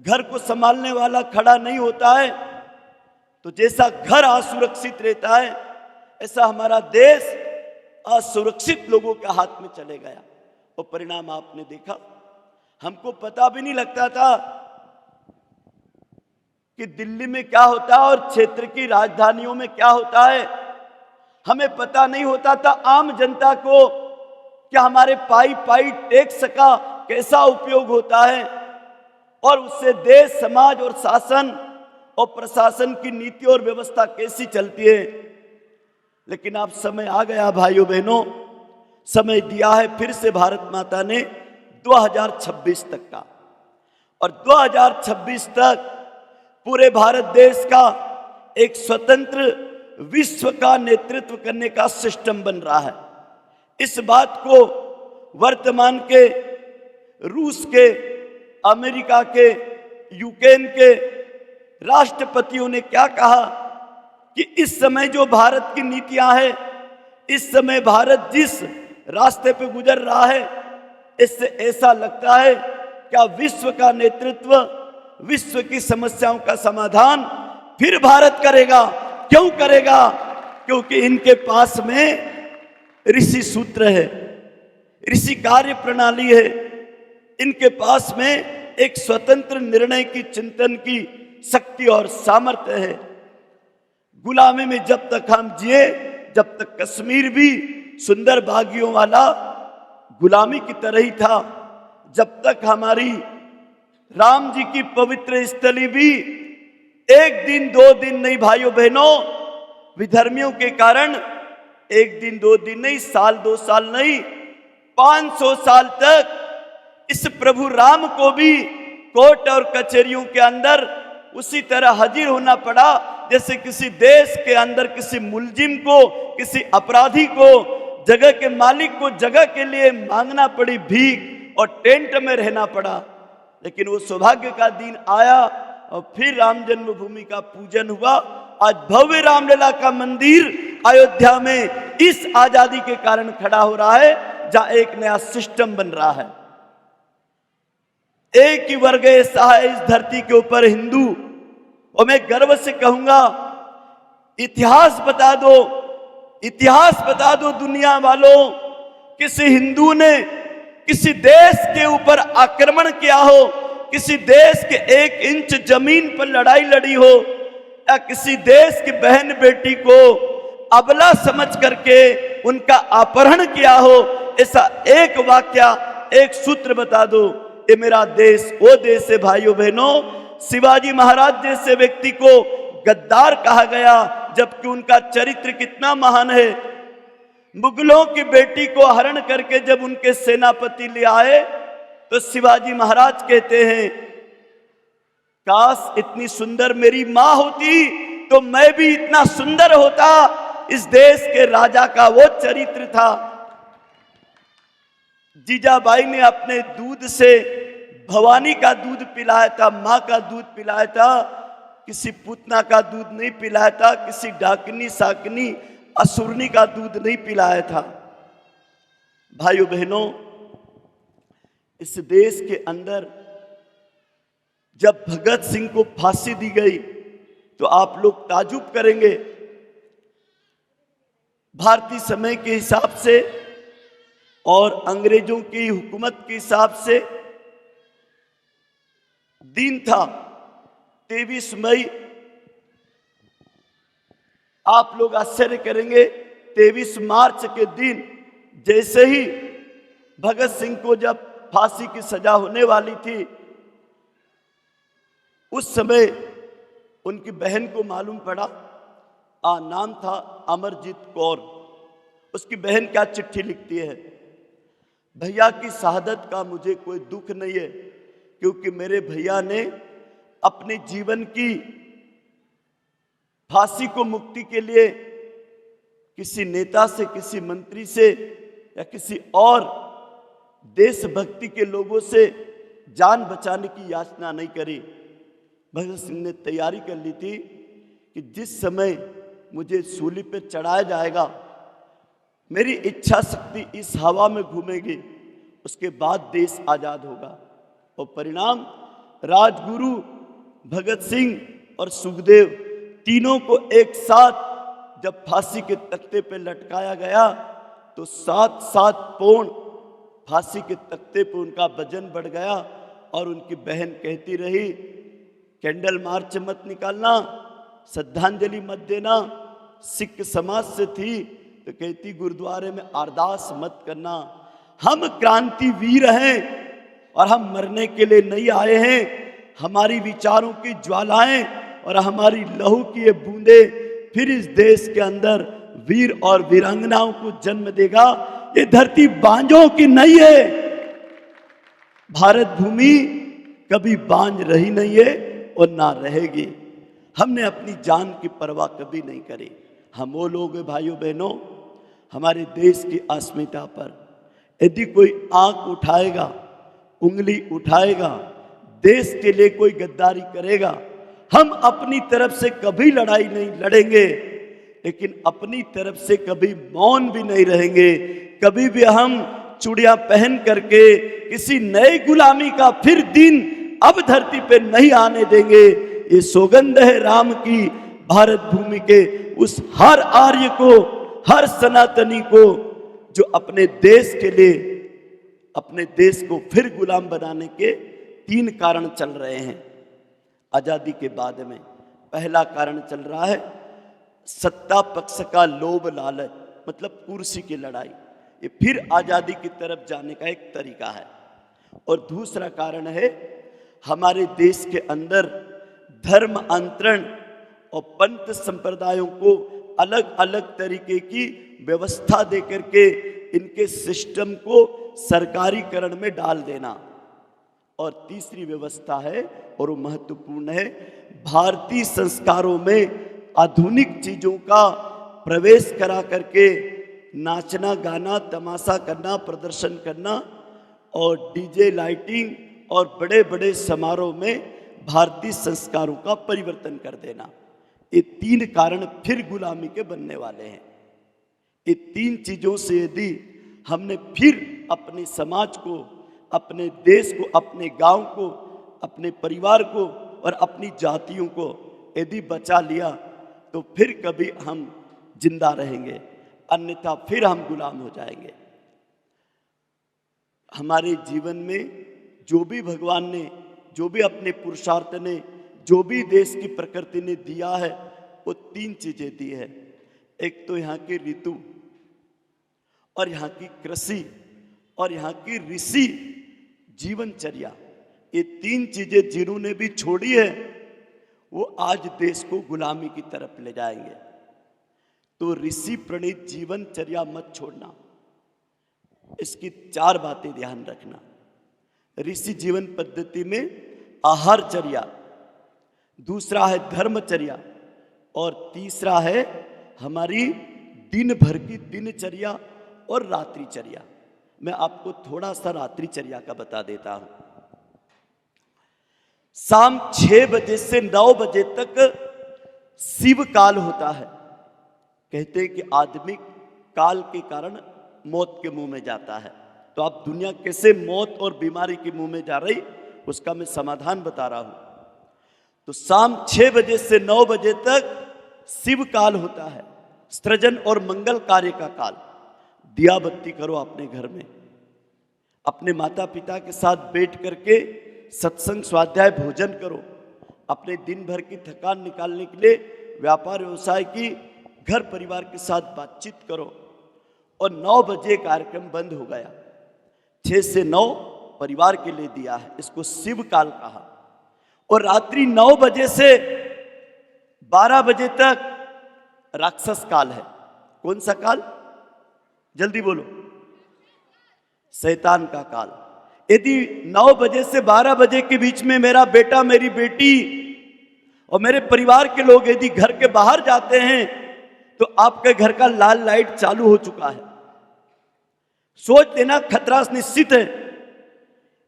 घर को संभालने वाला खड़ा नहीं होता है, तो जैसा घर असुरक्षित रहता है, ऐसा हमारा देश असुरक्षित लोगों के हाथ में चले गया। और परिणाम आपने देखा। हमको पता भी नहीं लगता था कि दिल्ली में क्या होता है और क्षेत्र की राजधानियों में क्या होता है। हमें पता नहीं होता था आम जनता को कि हमारे पाई टैक्स का कैसा उपयोग होता है और उससे देश, समाज और शासन और प्रशासन की नीति और व्यवस्था कैसी चलती है। लेकिन अब समय आ गया भाइयों बहनों, समय दिया है फिर से भारत माता ने 2026 तक का। और 2026 तक पूरे भारत देश का एक स्वतंत्र विश्व का नेतृत्व करने का सिस्टम बन रहा है। इस बात को वर्तमान के रूस के, अमेरिका के, यूक्रेन के राष्ट्रपतियों ने क्या कहा कि इस समय जो भारत की नीतियां हैं, इस समय भारत जिस रास्ते पे गुजर रहा है, इससे ऐसा लगता है क्या विश्व का नेतृत्व, विश्व की समस्याओं का समाधान फिर भारत करेगा। क्यों करेगा? क्योंकि इनके पास में ऋषि सूत्र है, ऋषि कार्य प्रणाली है, इनके पास में एक स्वतंत्र निर्णय की, चिंतन की शक्ति और सामर्थ्य है। गुलामी में जब तक हम जिए, जब तक कश्मीर भी सुंदर बागियों वाला गुलामी की तरह ही था, जब तक हमारी राम जी की पवित्र स्थली भी एक दिन दो दिन नहीं भाइयों बहनों, विधर्मियों के कारण एक दिन दो दिन नहीं, साल दो साल नहीं, 500 साल तक इस प्रभु राम को भी कोर्ट और कचहरियों के अंदर उसी तरह हाजिर होना पड़ा जैसे किसी देश के अंदर किसी मुलजिम को, किसी अपराधी को, जगह के मालिक को जगह के लिए मांगना पड़ी भीख और टेंट में रहना पड़ा। लेकिन वो सौभाग्य का दिन आया और फिर राम जन्मभूमि का पूजन हुआ। आज भव्य रामलला का मंदिर अयोध्या में इस आजादी के कारण खड़ा हो रहा है, जहां एक नया सिस्टम बन रहा है। एक ही वर्ग ऐसा है इस धरती के ऊपर, हिंदू। और मैं गर्व से कहूंगा, इतिहास बता दो, इतिहास बता दो दुनिया वालों, किसी हिंदू ने किसी देश के ऊपर आक्रमण किया हो, किसी देश के 1 इंच जमीन पर लड़ाई लड़ी हो, या किसी देश की बहन बेटी को अबला समझ करके उनका अपहरण किया हो, ऐसा एक वाक्या, एक सूत्र बता दो। ये मेरा देश वो देश है भाइयों बहनों। शिवाजी महाराज जैसे व्यक्ति को गद्दार कहा गया, जबकि उनका चरित्र कितना महान है। मुगलों की बेटी को हरण करके जब उनके सेनापति ले आए, तो शिवाजी महाराज कहते हैं, काश इतनी सुंदर मेरी मां होती तो मैं भी इतना सुंदर होता। इस देश के राजा का वो चरित्र था। जीजाबाई ने अपने दूध से भवानी का दूध पिलाया था, मां का दूध पिलाया था, किसी पुतना का दूध नहीं पिलाया था, किसी डाकनी साकनी असुरनी का दूध नहीं पिलाया था। भाइयों बहनों, इस देश के अंदर जब भगत सिंह को फांसी दी गई तो आप लोग ताजुब करेंगे। भारतीय समय के हिसाब से और अंग्रेजों की हुकूमत के हिसाब से दिन था 23 मई। आप लोग आश्चर्य करेंगे, 23 मार्च के दिन जैसे ही भगत सिंह को जब फांसी की सजा होने वाली थी, उस समय उनकी बहन को मालूम पड़ा, नाम था अमरजीत कौर। उसकी बहन क्या चिट्ठी लिखती है, भैया की शहादत का मुझे कोई दुख नहीं है, क्योंकि मेरे भैया ने अपने जीवन की फांसी को मुक्ति के लिए किसी नेता से, किसी मंत्री से या किसी और देशभक्ति के लोगों से जान बचाने की याचना नहीं करी। भगत सिंह ने तैयारी कर ली थी कि जिस समय मुझे सूली पे चढ़ाया जाएगा, मेरी इच्छा शक्ति इस हवा में घूमेगी, उसके बाद देश आजाद होगा। और परिणाम, राजगुरु भगत सिंह और सुखदेव तीनों को एक साथ जब फांसी के तख्ते पे लटकाया गया तो 7-7 पौंड फांसी के तख्ते पे उनका वजन बढ़ गया। और उनकी बहन कहती रही, कैंडल मार्च मत निकालना, श्रद्धांजलि मत देना। सिख समाज से थी तो कहती गुरुद्वारे में अरदास मत करना। हम क्रांति वीर हैं और हम मरने के लिए नहीं आए हैं। हमारी विचारों की ज्वालाएं और हमारी लहू की ये बूंदे फिर इस देश के अंदर वीर और वीरांगनाओं को जन्म देगा। ये धरती बांझों की नहीं है। भारत भूमि कभी बांझ रही नहीं है और ना रहेगी। हमने अपनी जान की परवाह कभी नहीं करी। हम वो लोग हैं भाइयों बहनों, हमारे देश की अस्मिता पर यदि कोई आंख उठाएगा, उंगली उठाएगा, देश के लिए कोई गद्दारी करेगा, हम अपनी तरफ से कभी लड़ाई नहीं लड़ेंगे, लेकिन अपनी तरफ से कभी मौन भी नहीं रहेंगे। कभी भी हम चूड़ियां पहन करके किसी नए गुलामी का फिर दिन अब धरती पे नहीं आने देंगे। ये सौगंध है राम की, भारत भूमि के उस हर आर्य को, हर सनातनी को जो अपने देश के लिए, अपने देश को फिर गुलाम बनाने के 3 कारण चल रहे हैं आजादी के बाद में। पहला कारण चल रहा है सत्ता पक्ष का लोभ लालच, मतलब कुर्सी की लड़ाई। ये फिर आजादी की तरफ जाने का एक तरीका है। और दूसरा कारण है हमारे देश के अंदर धर्म अंतरण और पंथ संप्रदायों को अलग अलग तरीके की व्यवस्था देकर के इनके सिस्टम को सरकारीकरण में डाल देना। और तीसरी व्यवस्था है, और वो महत्वपूर्ण है, भारतीय संस्कारों में आधुनिक चीजों का प्रवेश करा करके नाचना, गाना, तमाशा करना, प्रदर्शन करना और डीजे लाइटिंग और बड़े बड़े समारोह में भारतीय संस्कारों का परिवर्तन कर देना। ये 3 कारण फिर गुलामी के बनने वाले हैं। ये 3 चीजों से यदि हमने फिर अपने समाज को, अपने देश को, अपने गांव को, अपने परिवार को और अपनी जातियों को यदि बचा लिया तो फिर कभी हम जिंदा रहेंगे, अन्यथा फिर हम गुलाम हो जाएंगे। हमारे जीवन में जो भी भगवान ने, जो भी अपने पुरुषार्थ ने, जो भी देश की प्रकृति ने दिया है, वो 3 चीजें दी है। एक तो यहाँ की ऋतु और यहाँ की कृषि और यहाँ की ऋषि जीवनचर्या। ये 3 चीजें जिन्होंने भी छोड़ी है वो आज देश को गुलामी की तरफ ले जाएंगे। तो ऋषि प्रणीत जीवनचर्या मत छोड़ना। इसकी 4 बातें ध्यान रखना। ऋषि जीवन पद्धति में आहारचर्या, दूसरा है धर्मचर्या और तीसरा है हमारी दिन भर की दिनचर्या और रात्रिचर्या। मैं आपको थोड़ा सा रात्रिचर्या का बता देता हूं। शाम 6 बजे से 9 बजे तक शिव काल होता है। कहते हैं कि आदमी काल के कारण मौत के मुंह में जाता है। तो आप दुनिया कैसे मौत और बीमारी के मुंह में जा रही, उसका मैं समाधान बता रहा हूं। तो शाम 6 बजे से 9 बजे तक शिव काल होता है, सृजन और मंगल कार्य का काल। दिया बत्ती करो अपने घर में, अपने माता पिता के साथ बैठ करके सत्संग स्वाध्याय भोजन करो, अपने दिन भर की थकान निकालने के लिए व्यापार व्यवसाय की घर परिवार के साथ बातचीत करो। और 9 बजे कार्यक्रम बंद हो गया। 6 से 9 परिवार के लिए दिया है, इसको शिव काल कहा। और रात्रि 9 बजे से 12 बजे तक राक्षस काल है। कौन सा काल, जल्दी बोलो, शैतान का काल। यदि 9 बजे से 12 बजे के बीच में मेरा बेटा, मेरी बेटी और मेरे परिवार के लोग यदि घर के बाहर जाते हैं तो आपके घर का लाल लाइट चालू हो चुका है। सोच लेना, खतरा निश्चित है।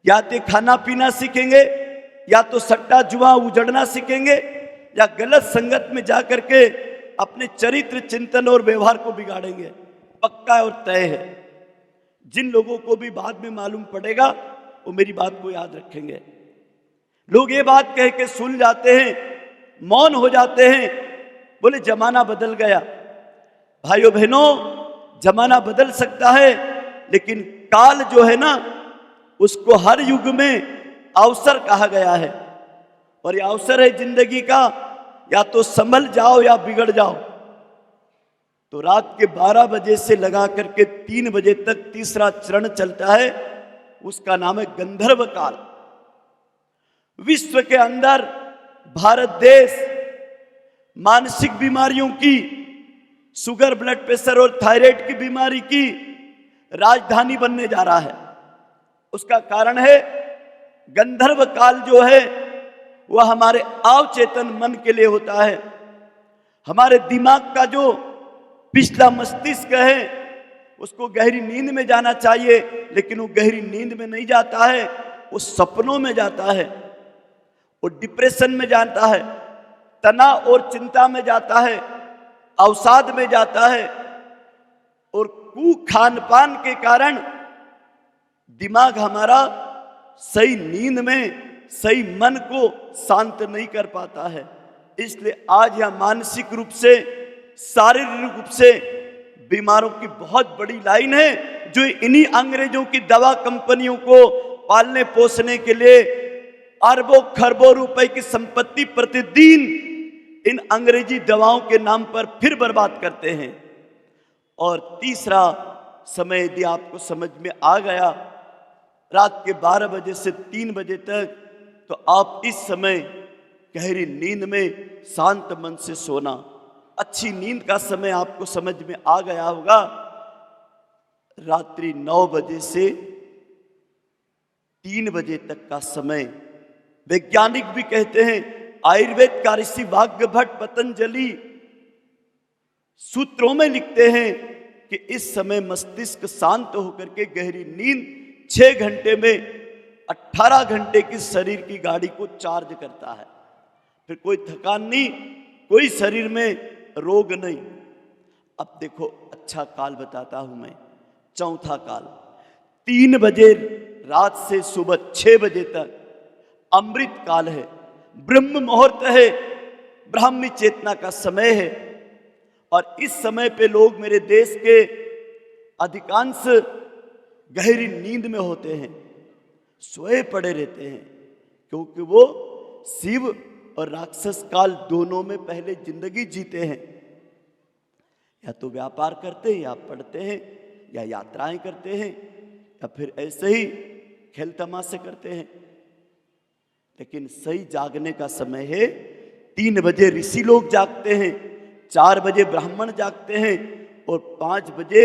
या तो खाना पीना सीखेंगे, या तो सट्टा जुआ उजड़ना सीखेंगे, या गलत संगत में जाकर के अपने चरित्र चिंतन और व्यवहार को बिगाड़ेंगे। पक्का और तय है। जिन लोगों को भी बाद में मालूम पड़ेगा वो मेरी बात को याद रखेंगे। लोग ये बात कह के सुन जाते हैं, मौन हो जाते हैं, बोले जमाना बदल गया। भाइयों बहनों, जमाना बदल सकता है, लेकिन काल जो है ना, उसको हर युग में अवसर कहा गया है। और ये अवसर है जिंदगी का, या तो संभल जाओ या बिगड़ जाओ। तो रात के 12 बजे से लगा करके 3 बजे तक तीसरा चरण चलता है, उसका नाम है गंधर्व काल। विश्व के अंदर भारत देश मानसिक बीमारियों की, शुगर, ब्लड प्रेशर और थायराइड की बीमारी की राजधानी बनने जा रहा है। उसका कारण है गंधर्व काल जो है वह हमारे अवचेतन मन के लिए होता है। हमारे दिमाग का जो पिछला मस्तिष्क है उसको गहरी नींद में जाना चाहिए, लेकिन वो गहरी नींद में नहीं जाता है, वो सपनों में जाता है, वो डिप्रेशन में जाता है, तनाव और चिंता में जाता है, अवसाद में जाता है। और कुखान पान के कारण दिमाग हमारा सही नींद में सही मन को शांत नहीं कर पाता है। इसलिए आज यह मानसिक रूप से, शारीरिक रूप से बीमारों की बहुत बड़ी लाइन है, जो इन्हीं अंग्रेजों की दवा कंपनियों को पालने पोसने के लिए अरबों खरबों रुपए की संपत्ति प्रतिदिन इन अंग्रेजी दवाओं के नाम पर फिर बर्बाद करते हैं। और तीसरा समय यदि आपको समझ में आ गया, रात के 12 बजे से 3 बजे तक, तो आप इस समय गहरी नींद में शांत मन से सोना। अच्छी नींद का समय आपको समझ में आ गया होगा। रात्रि 9 बजे से 3 बजे तक का समय वैज्ञानिक भी कहते हैं, आयुर्वेद का ऋषि वाग्भट पतंजलि सूत्रों में लिखते हैं कि इस समय मस्तिष्क शांत होकर के गहरी नींद 6 घंटे में 18 घंटे की शरीर की गाड़ी को चार्ज करता है। फिर कोई थकान नहीं, कोई शरीर में रोग नहीं। अब देखो, अच्छा काल बताता हूं मैं। चौथा काल 3 बजे रात से सुबह 6 बजे तक अमृत काल है, ब्रह्म मुहूर्त है, ब्राह्मी चेतना का समय है। और इस समय पे लोग मेरे देश के अधिकांश गहरी नींद में होते हैं, सोए पड़े रहते हैं, क्योंकि वो शिव और राक्षस काल दोनों में पहले जिंदगी जीते हैं। या तो व्यापार करते हैं, या पढ़ते हैं, या यात्राएं करते हैं, या फिर ऐसे ही खेल तमाशे करते हैं। लेकिन सही जागने का समय है 3 बजे ऋषि लोग जागते हैं, 4 बजे ब्राह्मण जागते हैं, और 5 बजे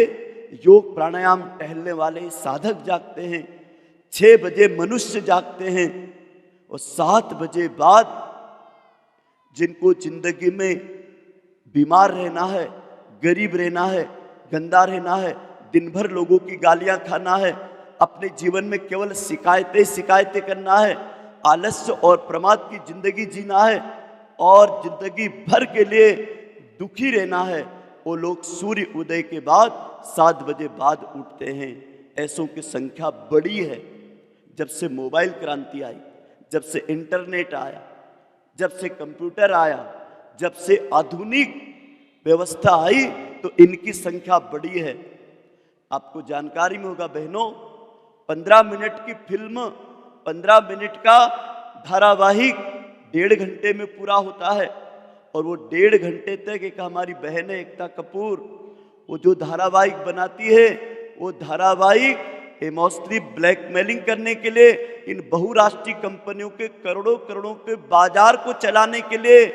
योग प्राणायाम टहलने वाले साधक जागते हैं, 6 बजे मनुष्य जागते हैं, और 7 बजे बाद जिनको जिंदगी में बीमार रहना है, गरीब रहना है, गंदा रहना है, दिन भर लोगों की गालियां खाना है, अपने जीवन में केवल शिकायतें करना है, आलस्य और प्रमाद की जिंदगी जीना है और जिंदगी भर के लिए दुखी रहना है, वो लोग सूर्य उदय के बाद 7 बजे बाद उठते हैं। ऐसों की संख्या बड़ी है। जब से मोबाइल क्रांति आई, जब से इंटरनेट आया, जब से कंप्यूटर आया, जब से आधुनिक व्यवस्था आई, तो इनकी संख्या बढ़ी है। आपको जानकारी में होगा बहनों, 15 मिनट की फिल्म, 15 मिनट का धारावाहिक 1.5 घंटे में पूरा होता है। और वो 1.5 घंटे तक एक हमारी बहन है एकता कपूर, वो जो धारावाहिक बनाती है, वो धारावाहिक इमोशनली ब्लैकमेलिंग करने के लिए इन बहुराष्ट्रीय कंपनियों के करोड़ों करोड़ों के बाजार को चलाने के लिए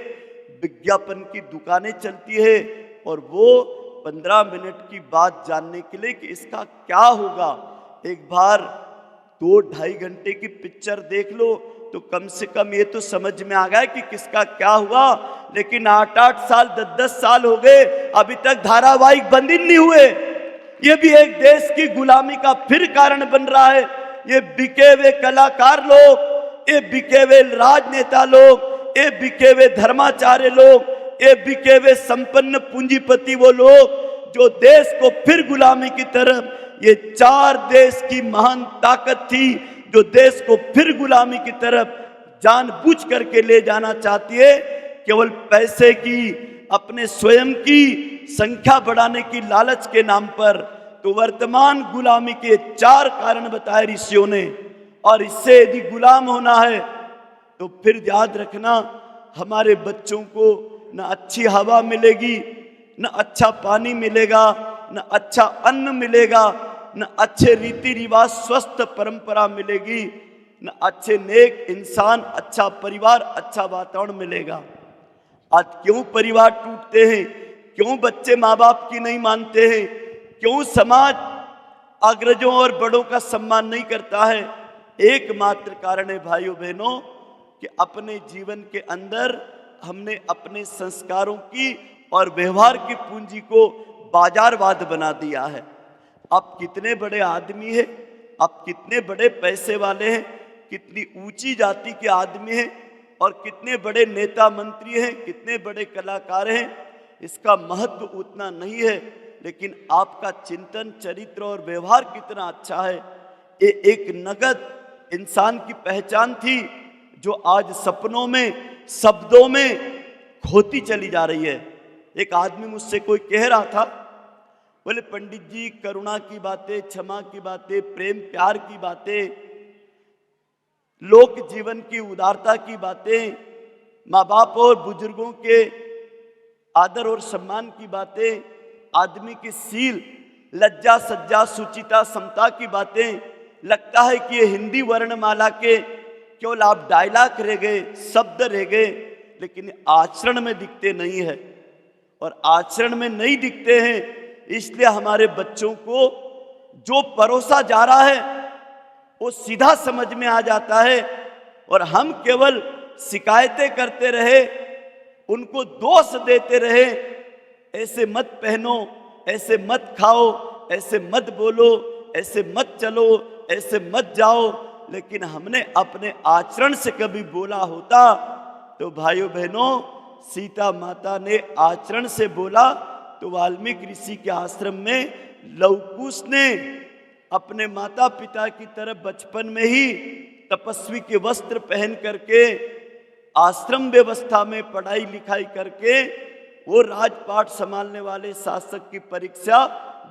विज्ञापन की दुकानें चलती है। और वो 15 मिनट की बात जानने के लिए कि इसका क्या होगा, एक बार 2-2.5 घंटे की पिक्चर देख लो तो कम से कम ये तो समझ में आ गया कि किसका क्या हुआ। लेकिन 8-8 साल 10-10 साल हो गए, अभी तक धारावाहिक बंद ही नहीं हुए। ये भी एक देश की गुलामी का फिर कारण बन रहा है। ये बिके हुए कलाकार लोग, ये बिके हुए राजनेता लोग, ये बिके हुए धर्माचार्य लोग, ये बिके हुए संपन्न पूंजीपति वो लोग जो देश को फिर गुलामी की तरफ, ये 4 देश की महान ताकत थी जो देश को फिर गुलामी की तरफ जानबूझ करके ले जाना चाहती है, केवल पैसे की, अपने स्वयं की संख्या बढ़ाने की लालच के नाम पर। तो वर्तमान गुलामी के 4 कारण बताए ऋषियों ने, और इससे यदि गुलाम होना है तो फिर याद रखना, हमारे बच्चों को न अच्छी हवा मिलेगी, न अच्छा पानी मिलेगा, न अच्छा अन्न मिलेगा, न अच्छे रीति रिवाज स्वस्थ परंपरा मिलेगी, न अच्छे नेक इंसान, अच्छा परिवार, अच्छा वातावरण मिलेगा। आज क्यों परिवार टूटते हैं, क्यों बच्चे माँ बाप की नहीं मानते हैं, क्यों समाज अग्रजों और बड़ों का सम्मान नहीं करता है? एकमात्र कारण है भाइयों बहनों कि अपने जीवन के अंदर हमने अपने संस्कारों की और व्यवहार की पूंजी को बाजारवाद बना दिया है। आप कितने बड़े आदमी हैं, आप कितने बड़े पैसे वाले हैं, कितनी ऊंची जाति के आदमी हैं और कितने बड़े नेता मंत्री हैं, कितने बड़े कलाकार हैं, इसका महत्व उतना नहीं है, लेकिन आपका चिंतन, चरित्र और व्यवहार कितना अच्छा है, ये एक नगद इंसान की पहचान थी जो आज सपनों में, शब्दों में खोती चली जा रही है। एक आदमी मुझसे कोई कह रहा था, बोले पंडित जी, करुणा की बातें, क्षमा की बातें, प्रेम प्यार की बातें, लोक जीवन की उदारता की बातें, माँ बाप और बुजुर्गों के आदर और सम्मान की बातें, आदमी की सील, लज्जा, सज्जा, सुचिता, समता की बातें, लगता है कि ये हिंदी वर्णमाला के केवल आप डायलॉग रह गए, शब्द रह गए, लेकिन आचरण में दिखते नहीं है। और आचरण में नहीं दिखते हैं, इसलिए हमारे बच्चों को जो परोसा जा रहा है वो सीधा समझ में आ जाता है, और हम केवल शिकायतें करते रहे, उनको दोष देते रहे, ऐसे मत पहनो, ऐसे मत खाओ, ऐसे मत बोलो, ऐसे मत चलो, ऐसे मत जाओ। लेकिन हमने अपने आचरण से कभी बोला होता तो भाइयों बहनों, सीता माता ने आचरण से बोला तो वाल्मीकि ऋषि के आश्रम में लवकुश ने अपने माता पिता की तरफ बचपन में ही तपस्वी के वस्त्र पहन करके, आश्रम व्यवस्था में पढ़ाई लिखाई करके, वो राजपाट संभालने वाले शासक की परीक्षा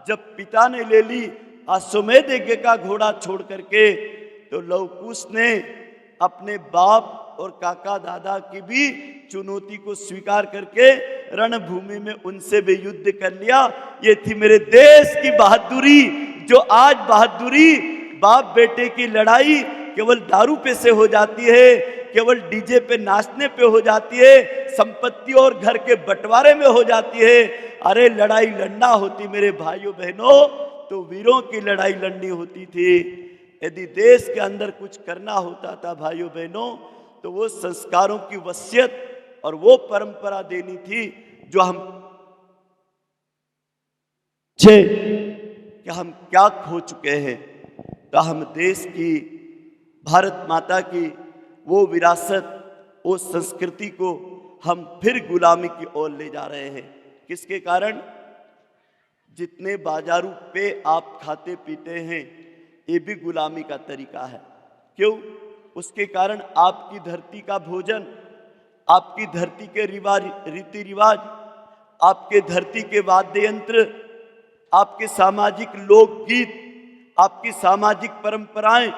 जब पिता ने ले ली अश्वमेध यज्ञ का घोड़ा छोड़ करके, तो लवकुश ने अपने बाप और काका दादा की भी चुनौती को स्वीकार करके रणभूमि में उनसे भी युद्ध कर लिया। ये थी मेरे देश की बहादुरी, जो आज बहादुरी बाप बेटे की लड़ाई केवल दारू पे से हो जाती है, केवल डीजे पे नाचने पे हो जाती है, संपत्ति और घर के बंटवारे में हो जाती है। अरे लड़ाई लड़ना होती मेरे भाइयों बहनों तो वीरों की लड़ाई लड़नी होती थी। यदि देश के अंदर कुछ करना होता था भाइयों बहनों तो वो संस्कारों की वसीयत और वो परंपरा देनी थी जो हम छः कि हम क्या खो चुके हैं, तो हम देश की, भारत माता की वो विरासत, वो संस्कृति को हम फिर गुलामी की ओर ले जा रहे हैं। किसके कारण? जितने बाजारू पे आप खाते पीते हैं ये भी गुलामी का तरीका है। क्यों? उसके कारण आपकी धरती का भोजन, आपकी धरती के रीति रिवाज, आपके धरती के वाद्य यंत्र, आपके सामाजिक लोकगीत, आपकी सामाजिक परंपराएं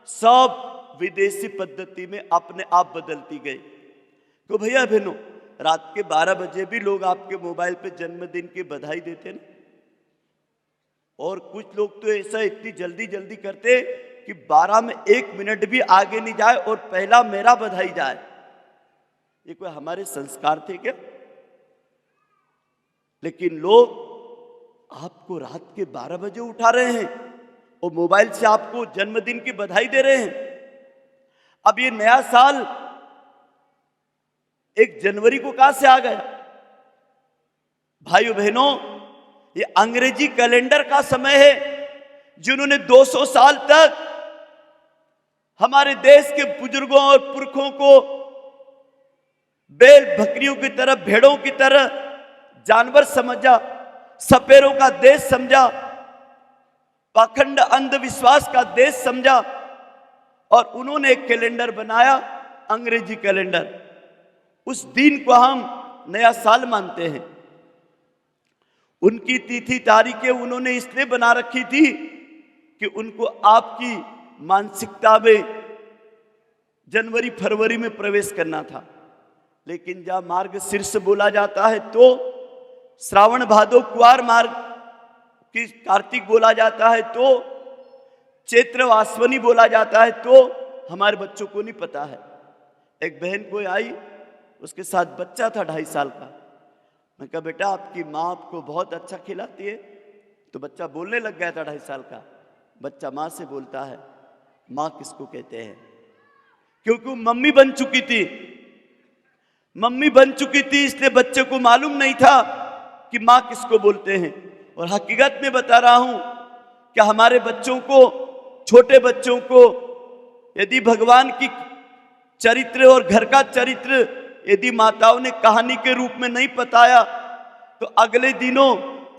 सब विदेशी पद्धति में अपने आप बदलती गई। तो भैया बहनों, रात के 12 बजे भी लोग आपके मोबाइल पे जन्मदिन की बधाई देते ना, और कुछ लोग तो ऐसा इतनी जल्दी जल्दी करते कि 12 में 1 मिनट भी आगे नहीं जाए और पहला मेरा बधाई जाए। ये कोई हमारे संस्कार थे क्या? लेकिन लोग आपको रात के 12 बजे उठा रहे हैं और मोबाइल से आपको जन्मदिन की बधाई दे रहे हैं। अब ये नया साल 1 जनवरी को कहां से आ गया? भाइयों बहनों, ये अंग्रेजी कैलेंडर का समय है, जिन्होंने 200 साल तक हमारे देश के बुजुर्गों और पुरखों को बैल बकरियों की तरह, भेड़ों की तरह जानवर समझा, सपेरों का देश समझा, पाखंड अंधविश्वास का देश समझा, और उन्होंने एक कैलेंडर बनाया, अंग्रेजी कैलेंडर। उस दिन को हम नया साल मानते हैं। उनकी तिथि तारीखें उन्होंने इसलिए बना रखी थी कि उनको आपकी मानसिकता में जनवरी फरवरी में प्रवेश करना था। लेकिन जहां मार्गशीर्ष बोला जाता है तो श्रावण भादो कुआर मार्ग की कार्तिक बोला जाता है, तो चैत्र वासवनी बोला जाता है, तो हमारे बच्चों को नहीं पता है। एक बहन कोई आई, उसके साथ बच्चा था 2.5 साल का। मैं कहा बेटा आपकी माँ आपको बहुत अच्छा खिलाती है। तो बच्चा बोलने लग गया था 2.5 साल का। बच्चा माँ से बोलता है, माँ किसको कहते हैं? क्योंकि वो मम्मी बन चुकी थी, मम्मी बन चुकी थी, इसलिए बच्चे को मालूम नहीं था कि माँ किसको बोलते हैं। और हकीकत में बता रहा हूं कि हमारे बच्चों को, छोटे बच्चों को यदि भगवान की चरित्र और घर का चरित्र यदि माताओं ने कहानी के रूप में नहीं बताया, तो अगले दिनों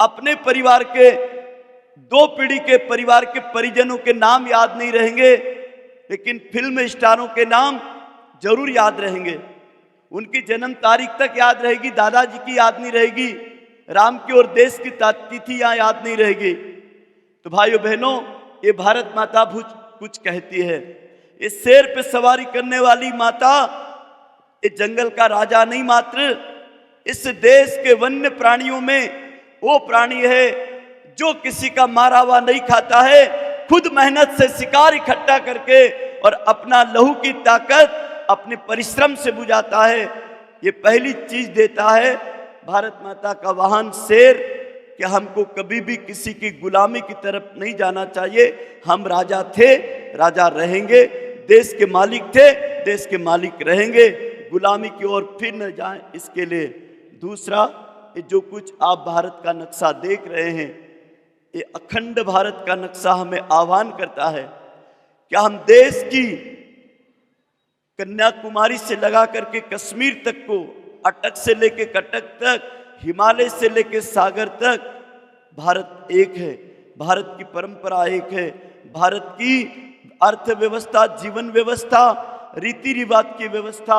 अपने परिवार के, 2 पीढ़ी के परिवार के परिजनों के नाम याद नहीं रहेंगे, लेकिन फिल्म स्टारों के नाम जरूर याद रहेंगे। उनकी जन्म तारीख तक याद रहेगी, दादाजी की याद नहीं रहेगी, राम की और देश की तिथियां याद नहीं रहेगी। तो भाइयों बहनों, ये भारत माता कुछ कहती है। ये शेर पे सवारी करने वाली माता ये जंगल का राजा नहीं, मात्र इस देश के वन्य प्राणियों में वो प्राणी है जो किसी का मारा हुआ नहीं खाता है, खुद मेहनत से शिकार इकट्ठा करके और अपना लहू की ताकत अपने परिश्रम से बुझाता है। ये पहली चीज देता है भारत माता का वाहन शेर, कि हमको कभी भी किसी की गुलामी की तरफ नहीं जाना चाहिए। हम राजा थे, राजा रहेंगे, देश के मालिक थे, देश के मालिक रहेंगे, गुलामी की ओर फिर न जाएं। इसके लिए दूसरा, ये जो कुछ आप भारत का नक्शा देख रहे हैं, ये अखंड भारत का नक्शा हमें आह्वान करता है कि हम देश की कन्याकुमारी से लगा करके कश्मीर तक को, अटक से लेके कटक तक, हिमालय से लेके सागर तक, भारत एक है, भारत की परंपरा एक है, भारत की अर्थव्यवस्था, जीवन व्यवस्था, रीति रिवाज की व्यवस्था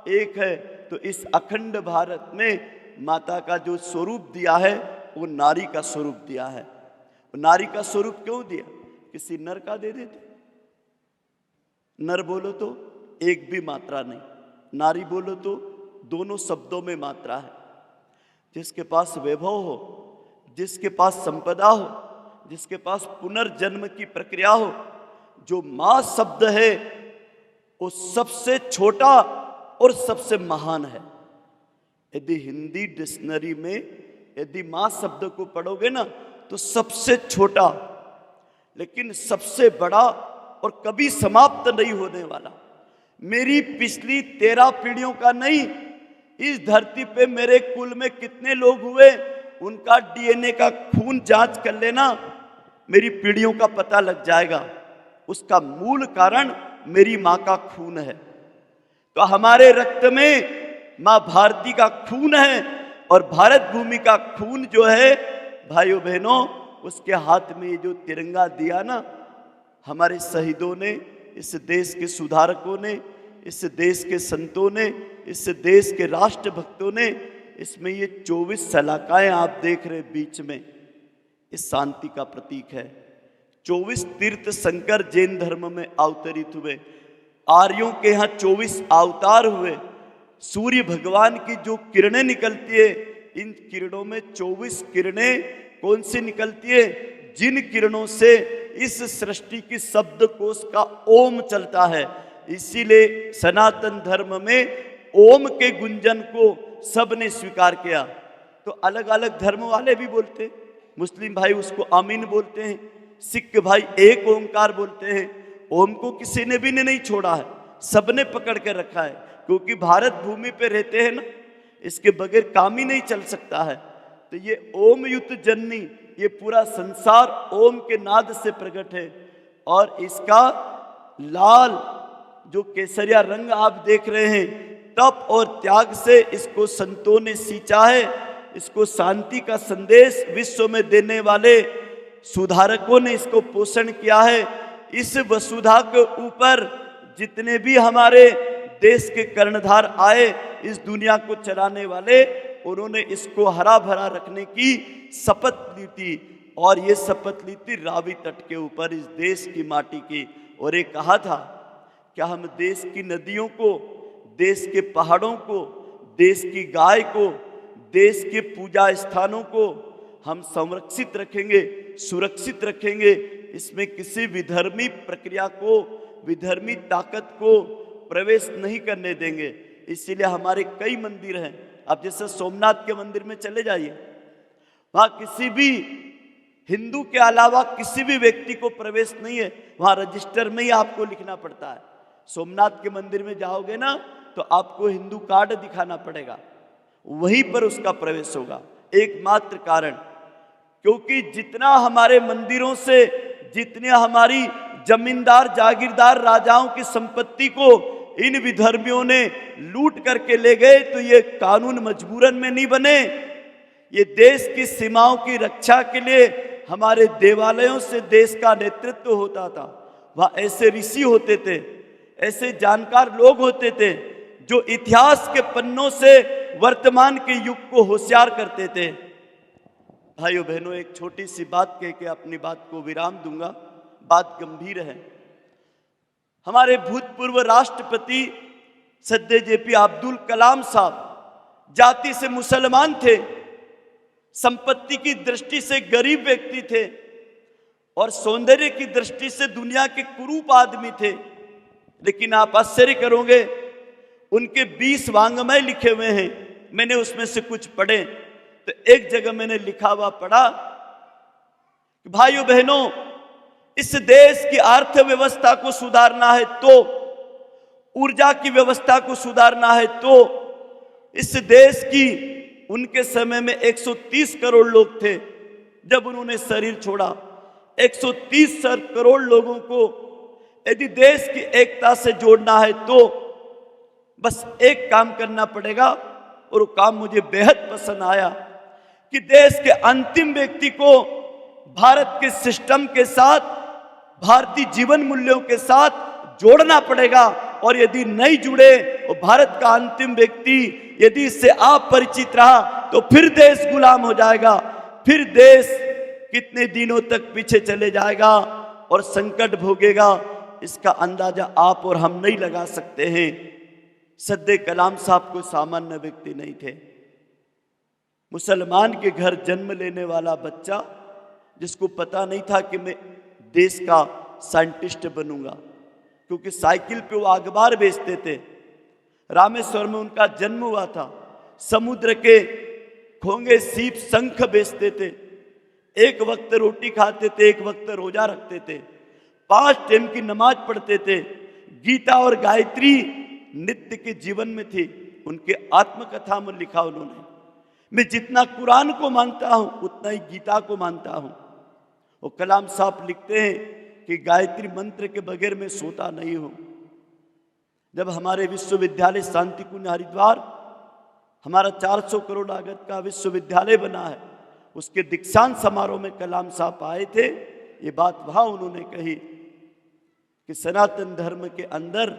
एक है। तो इस अखंड भारत में माता का जो स्वरूप दिया है वो नारी का स्वरूप दिया है। नारी का स्वरूप क्यों दिया? किसी नर का दे देते? नर बोलो तो एक भी मात्रा नहीं, नारी बोलो तो दोनों शब्दों में मात्रा है। जिसके पास वैभव हो, जिसके पास संपदा हो, जिसके पास पुनर्जन्म की प्रक्रिया हो, जो मां शब्द है वो सबसे छोटा और सबसे महान है। यदि हिंदी डिक्शनरी में यदि मां शब्द को पढ़ोगे ना तो सबसे छोटा लेकिन सबसे बड़ा और कभी समाप्त नहीं होने वाला। मेरी पिछली 13 पीढ़ियों का नहीं, इस धरती पे मेरे कुल में कितने लोग हुए उनका डीएनए का खून जांच कर लेना, मेरी पीढ़ियों का पता लग जाएगा। उसका मूल कारण मेरी माँ का खून है। तो हमारे रक्त में माँ भारती का खून है और भारत भूमि का खून जो है भाइयों बहनों, उसके हाथ में ये जो तिरंगा दिया ना, हमारे शहीदों ने, इस देश के सुधारकों ने, इस देश के संतों ने, इस देश के राष्ट्रभक्तों ने, इसमें ये 24 सलाकाएं आप देख रहे बीच में, इस शांति का प्रतीक है। 24 तीर्थ शंकर जैन धर्म में अवतरित हुए, आर्यों के यहाँ 24 अवतार हुए। सूर्य भगवान की जो किरणें निकलती है, इन किरणों में 24 किरणें कौन सी निकलती है? जिन किरणों से इस सृष्टि की शब्दकोश का ओम चलता है। इसीलिए सनातन धर्म में ओम के गुंजन को सबने स्वीकार किया। तो अलग अलग धर्म वाले भी बोलते हैं, मुस्लिम भाई उसको आमीन बोलते हैं, सिख भाई एक ओंकार बोलते हैं। ओम को किसी ने भी नहीं छोड़ा है, सबने पकड़ के रखा है, क्योंकि भारत भूमि पे रहते हैं ना, इसके बगैर काम ही नहीं चल सकता है। तो ये ओम युत जननी, ये पूरा संसार ओम के नाद से प्रकट है। और इसका लाल जो केसरिया रंग आप देख रहे हैं, तप और त्याग से इसको संतों ने सींचा है। इसको शांति का संदेश विश्व में देने वाले सुधारकों ने इसको पोषण किया है। इस वसुधा के ऊपर जितने भी हमारे देश के कर्णधार आए, इस दुनिया को चलाने वाले, उन्होंने इसको हरा भरा रखने की शपथ ली थी। और ये शपथ ली थी रावी तट के ऊपर, इस देश की माटी की। और ये कहा था क्या हम देश की नदियों को, देश के पहाड़ों को, देश की गाय को, देश के पूजा स्थानों को हम संरक्षित रखेंगे, सुरक्षित रखेंगे। इसमें किसी विधर्मी प्रक्रिया को, विधर्मी ताकत को प्रवेश नहीं करने देंगे। इसीलिए हमारे कई मंदिर हैं। आप जैसे सोमनाथ के मंदिर में चले जाइए, वहां किसी भी हिंदू के अलावा किसी भी व्यक्ति को प्रवेश नहीं है। वहां रजिस्टर में ही आपको लिखना पड़ता है। सोमनाथ के मंदिर में जाओगे ना, तो आपको हिंदू कार्ड दिखाना पड़ेगा, वहीं पर उसका प्रवेश होगा। एकमात्र कारण, क्योंकि जितना हमारे मंदिरों से, जितने हमारी जमींदार जागीरदार राजाओं की संपत्ति को इन विधर्मियों ने लूट करके ले गए, तो ये कानून मजबूरन में नहीं बने। ये देश की सीमाओं की रक्षा के लिए हमारे देवालयों से देश का नेतृत्व होता था। वहाँ ऐसे ऋषि होते थे, ऐसे जानकार लोग होते थे, जो इतिहास के पन्नों से वर्तमान के युग को होशियार करते थे। भाइयों बहनों, एक छोटी सी बात कह के अपनी बात को विराम दूंगा। बात गंभीर है। हमारे भूतपूर्व राष्ट्रपति सद्दे जेपी अब्दुल कलाम साहब जाति से मुसलमान थे, संपत्ति की दृष्टि से गरीब व्यक्ति थे और सौंदर्य की दृष्टि से दुनिया के कुरूप आदमी थे। लेकिन आप आश्चर्य करोगे, उनके 20 वांग्मय लिखे हुए हैं। मैंने उसमें से कुछ पढ़े, तो एक जगह मैंने लिखा हुआ पढ़ा, भाइयों बहनों, इस देश की अर्थव्यवस्था को सुधारना है तो, ऊर्जा की व्यवस्था को सुधारना है तो, इस देश की, उनके समय में 130 करोड़ लोग थे जब उन्होंने शरीर छोड़ा। 130 करोड़ लोगों को यदि देश की एकता से जोड़ना है तो बस एक काम करना पड़ेगा, और वो काम मुझे बेहद पसंद आया कि देश के अंतिम व्यक्ति को भारत के सिस्टम के साथ, भारतीय जीवन मूल्यों के साथ जोड़ना पड़ेगा। और यदि नहीं जुड़े और भारत का अंतिम व्यक्ति यदि इससे अपरिचित रहा, तो फिर देश गुलाम हो जाएगा, फिर देश कितने दिनों तक पीछे चले जाएगा और संकट भोगेगा। इसका अंदाजा आप और हम नहीं लगा सकते हैं। सद्दे कलाम साहब कोई सामान्य व्यक्ति नहीं थे। मुसलमान के घर जन्म लेने वाला बच्चा, जिसको पता नहीं था कि मैं देश का साइंटिस्ट बनूंगा, क्योंकि साइकिल पे वो अखबार बेचते थे। रामेश्वर में उनका जन्म हुआ था। समुद्र के खोंगे, सीप, शंख बेचते थे। एक वक्त रोटी खाते थे, एक वक्त रोजा रखते थे, 5 टाइम की नमाज पढ़ते थे। गीता और गायत्री नित्य के जीवन में थी। उनके आत्मकथा में लिखा उन्होंने मैं जितना कुरान को मानता हूं उतना ही गीता को मानता हूं। और कलाम साहब लिखते हैं कि गायत्री मंत्र के बगैर मैं सोता नहीं हूं। जब हमारे विश्वविद्यालय शांति कुंज हरिद्वार हमारा 400 करोड़ लागत का विश्वविद्यालय बना है, उसके दीक्षांत समारोह में कलाम साहब आए थे। ये बात वहां उन्होंने कही कि सनातन धर्म के अंदर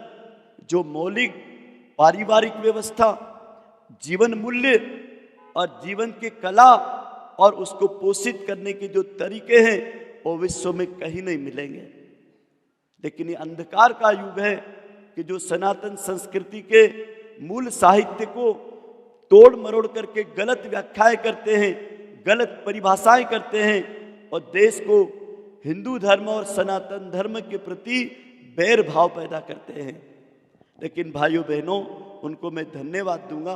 जो मौलिक पारिवारिक व्यवस्था, जीवन मूल्य और जीवन के कला और उसको पोषित करने के जो तरीके हैं वो विश्व में कहीं नहीं मिलेंगे। लेकिन ये अंधकार का युग है कि जो सनातन संस्कृति के मूल साहित्य को तोड़ मरोड़ करके गलत व्याख्याएं करते हैं, गलत परिभाषाएं करते हैं और देश को हिंदू धर्म और सनातन धर्म के प्रति बैर भाव पैदा करते हैं। लेकिन भाइयों बहनों, उनको मैं धन्यवाद दूंगा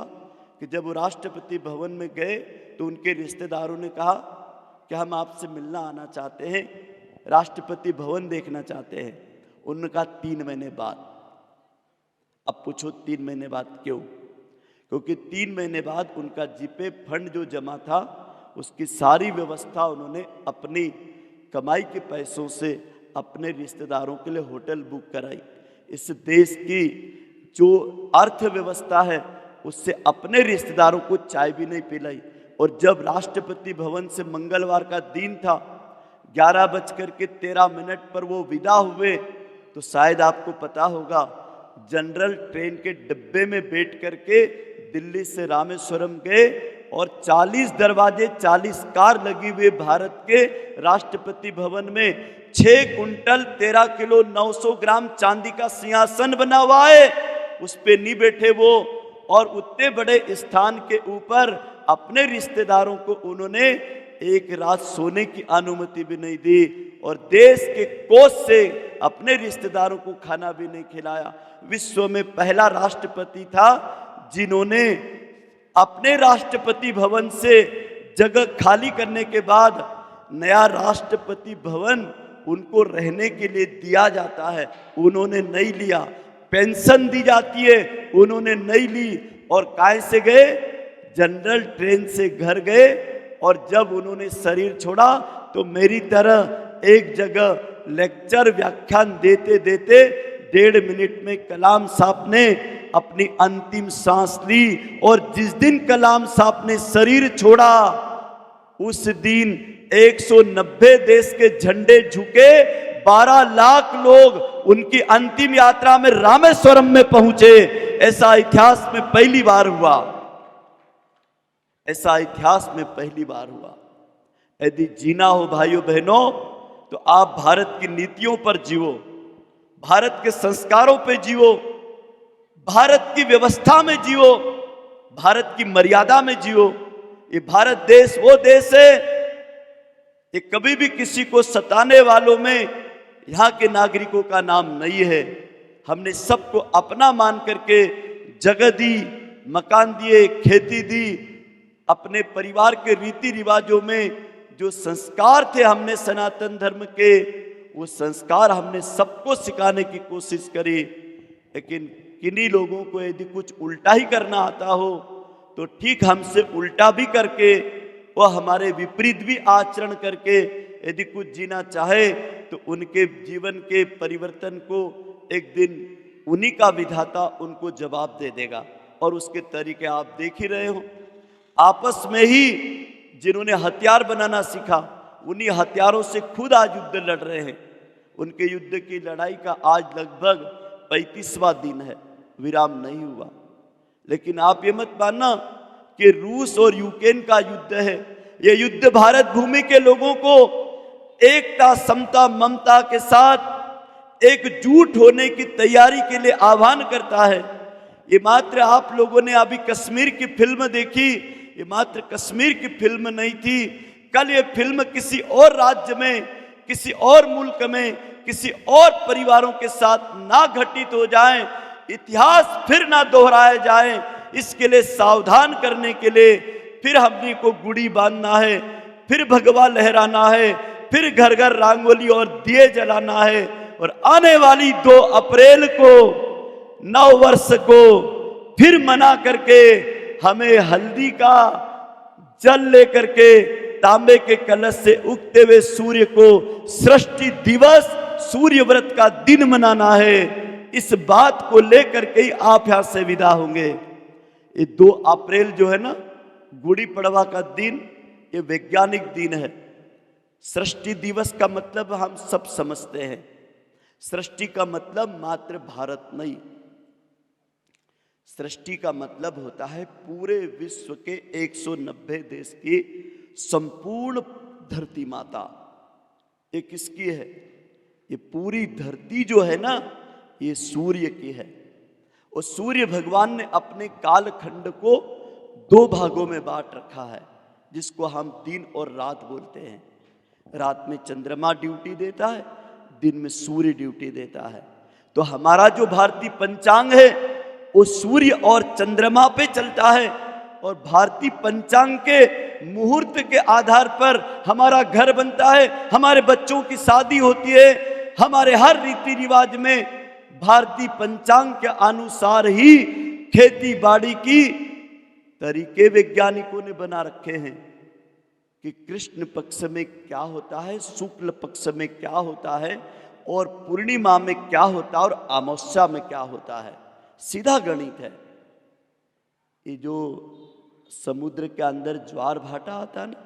कि जब वो राष्ट्रपति भवन में गए तो उनके रिश्तेदारों ने कहा कि हम आपसे मिलना आना चाहते हैं, राष्ट्रपति भवन देखना चाहते हैं। उन्होंने कहा 3 महीने बाद। अब पूछो 3 महीने बाद क्यों? क्योंकि 3 महीने बाद उनका जीपे फंड जो जमा था उसकी सारी व्यवस्था उन्होंने अपनी कमाई के पैसों से अपने रिश्तेदारों के लिए होटल बुक कराई। इस देश की जो अर्थव्यवस्था है उससे अपने रिश्तेदारों को चाय भी नहीं पिलाई। और जब राष्ट्रपति भवन से मंगलवार का दिन था, 11:13 पर वो विदा हुए, तो शायद आपको पता होगा जनरल ट्रेन के डिब्बे में बैठ करके दिल्ली से रामेश्वरम गए और 40 दरवाजे 40 कार लगी हुए भारत के राष्ट्रपति भवन में 6 कुंटल 13 किलो 900 ग्राम चांदी का सिंहासन बना हुआ है, उस पे नहीं बैठे वो। और उतने बड़े स्थान के ऊपर अपने रिश्तेदारों को उन्होंने एक रात सोने की अनुमति भी नहीं दी और देश के कोष से अपने रिश्तेदारों को खाना भी नहीं खिलाया। विश्व में पहला राष्ट्रपति था जिन्होंने अपने राष्ट्रपति भवन से जगह खाली करने के बाद नया राष्ट्रपति भवन उनको रहने के लिए दिया जाता है, उन्होंने नहीं लिया। पेंशन दी जाती है, उन्होंने नहीं ली। और काय से गए? जनरल ट्रेन से घर गए। और जब उन्होंने शरीर छोड़ा तो मेरी तरह एक जगह लेक्चर व्याख्यान देते देते 1.5 मिनट में कलाम साहब ने अपनी अंतिम सांस ली। और जिस दिन कलाम साहब ने शरीर छोड़ा उस दिन 190 देश के झंडे झुके, 12 लाख लोग उनकी अंतिम यात्रा में रामेश्वरम में पहुंचे। ऐसा इतिहास में पहली बार हुआ, ऐसा इतिहास में पहली बार हुआ। यदि जीना हो भाइयों बहनों तो आप भारत की नीतियों पर जियो, भारत के संस्कारों पे जियो, भारत की व्यवस्था में जियो, भारत की मर्यादा में जियो। ये भारत देश वो देश है, ये कभी भी किसी को सताने वालों में यहाँ के नागरिकों का नाम नहीं है। हमने सबको अपना मान करके जगह दी, मकान दिए, खेती दी। अपने परिवार के रीति रिवाजों में जो संस्कार थे हमने सनातन धर्म के, वो संस्कार हमने सबको सिखाने की कोशिश करी। लेकिन किन्हीं लोगों को यदि कुछ उल्टा ही करना आता हो तो ठीक हमसे उल्टा भी करके, वह हमारे विपरीत भी आचरण करके यदि कुछ जीना चाहे तो उनके जीवन के परिवर्तन को एक दिन उन्हीं का विधाता उनको जवाब दे देगा। और उसके तरीके आप देख ही रहे हो। आपस में ही जिन्होंने हथियार बनाना सीखा उन्हीं हथियारों से खुद आज युद्ध लड़ रहे हैं। उनके युद्ध की लड़ाई का आज लगभग 35वां दिन है, विराम नहीं हुआ। लेकिन आप ये मत मानना कि रूस और यूक्रेन का युद्ध है। ये युद्ध भारत भूमि के लोगों को एकता, समता, ममता के साथ एकजुट होने की तैयारी के लिए आह्वान करता है। ये मात्र आप लोगों ने अभी कश्मीर की फिल्म देखी, ये मात्र कश्मीर की फिल्म नहीं थी। कल ये फिल्म किसी और राज्य में, किसी और मुल्क में, किसी और परिवारों के साथ ना घटित हो जाए, इतिहास फिर ना दोहराया जाए, इसके लिए सावधान करने के लिए फिर हमने को गुड़ी बांधना है, फिर भगवा लहराना है, फिर घर घर रंगोली और दिए जलाना है। और आने वाली 2 अप्रैल को नव वर्ष को फिर मना करके हमें हल्दी का जल लेकर के तांबे के कलश से उगते हुए सूर्य को सृष्टि दिवस सूर्य व्रत का दिन मनाना है। इस बात को लेकर के ही आप यहां से विदा होंगे। ये 2 अप्रैल जो है ना, गुड़ी पड़वा का दिन, ये वैज्ञानिक दिन है। सृष्टि दिवस का मतलब हम सब समझते हैं। सृष्टि का मतलब मात्र भारत नहीं, सृष्टि का मतलब होता है पूरे विश्व के 190 देश की संपूर्ण धरती माता। ये किसकी है? ये पूरी धरती जो है ना, ये सूर्य की है। और सूर्य भगवान ने अपने कालखंड को 2 भागों में बांट रखा है, जिसको हम दिन और रात बोलते हैं। रात में चंद्रमा ड्यूटी देता है, दिन में सूर्य ड्यूटी देता है। तो हमारा जो भारतीय पंचांग है वो सूर्य और चंद्रमा पे चलता है, और भारतीय पंचांग के मुहूर्त के आधार पर हमारा घर बनता है, हमारे बच्चों की शादी होती है, हमारे हर रीति रिवाज में भारतीय पंचांग के अनुसार ही खेती बाड़ी की तरीके वैज्ञानिकों ने बना रखे हैं कि कृष्ण पक्ष में क्या होता है, शुक्ल पक्ष में क्या होता है, और पूर्णिमा में क्या होता है, और अमावस्या में क्या होता है। सीधा गणित है। ये जो समुद्र के अंदर ज्वार भाटा आता है ना,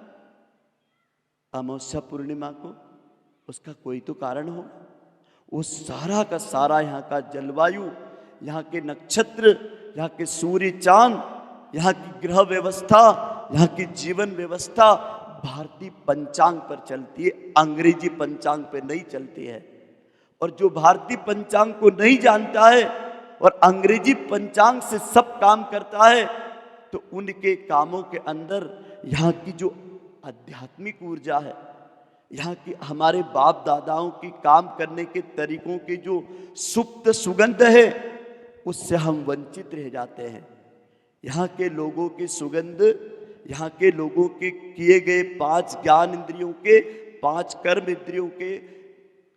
अमावस्या पूर्णिमा को, उसका कोई तो कारण होगा। वो सारा का सारा यहाँ का जलवायु, यहाँ के नक्षत्र, यहाँ के सूर्य चांद, यहाँ की ग्रह व्यवस्था, यहाँ की जीवन व्यवस्था भारतीय पंचांग पर चलती है, अंग्रेजी पंचांग पे नहीं चलती है। और जो भारतीय पंचांग को नहीं जानता है और अंग्रेजी पंचांग से सब काम करता है, तो उनके कामों के अंदर यहाँ की जो आध्यात्मिक ऊर्जा है, यहाँ की हमारे बाप दादाओं की काम करने के तरीकों की जो सुप्त सुगंध है, उससे हम वंचित रह जाते हैं। यहाँ के लोगों की सुगंध, यहाँ के लोगों के किए गए 5 ज्ञान इंद्रियों के, 5 कर्म इंद्रियों के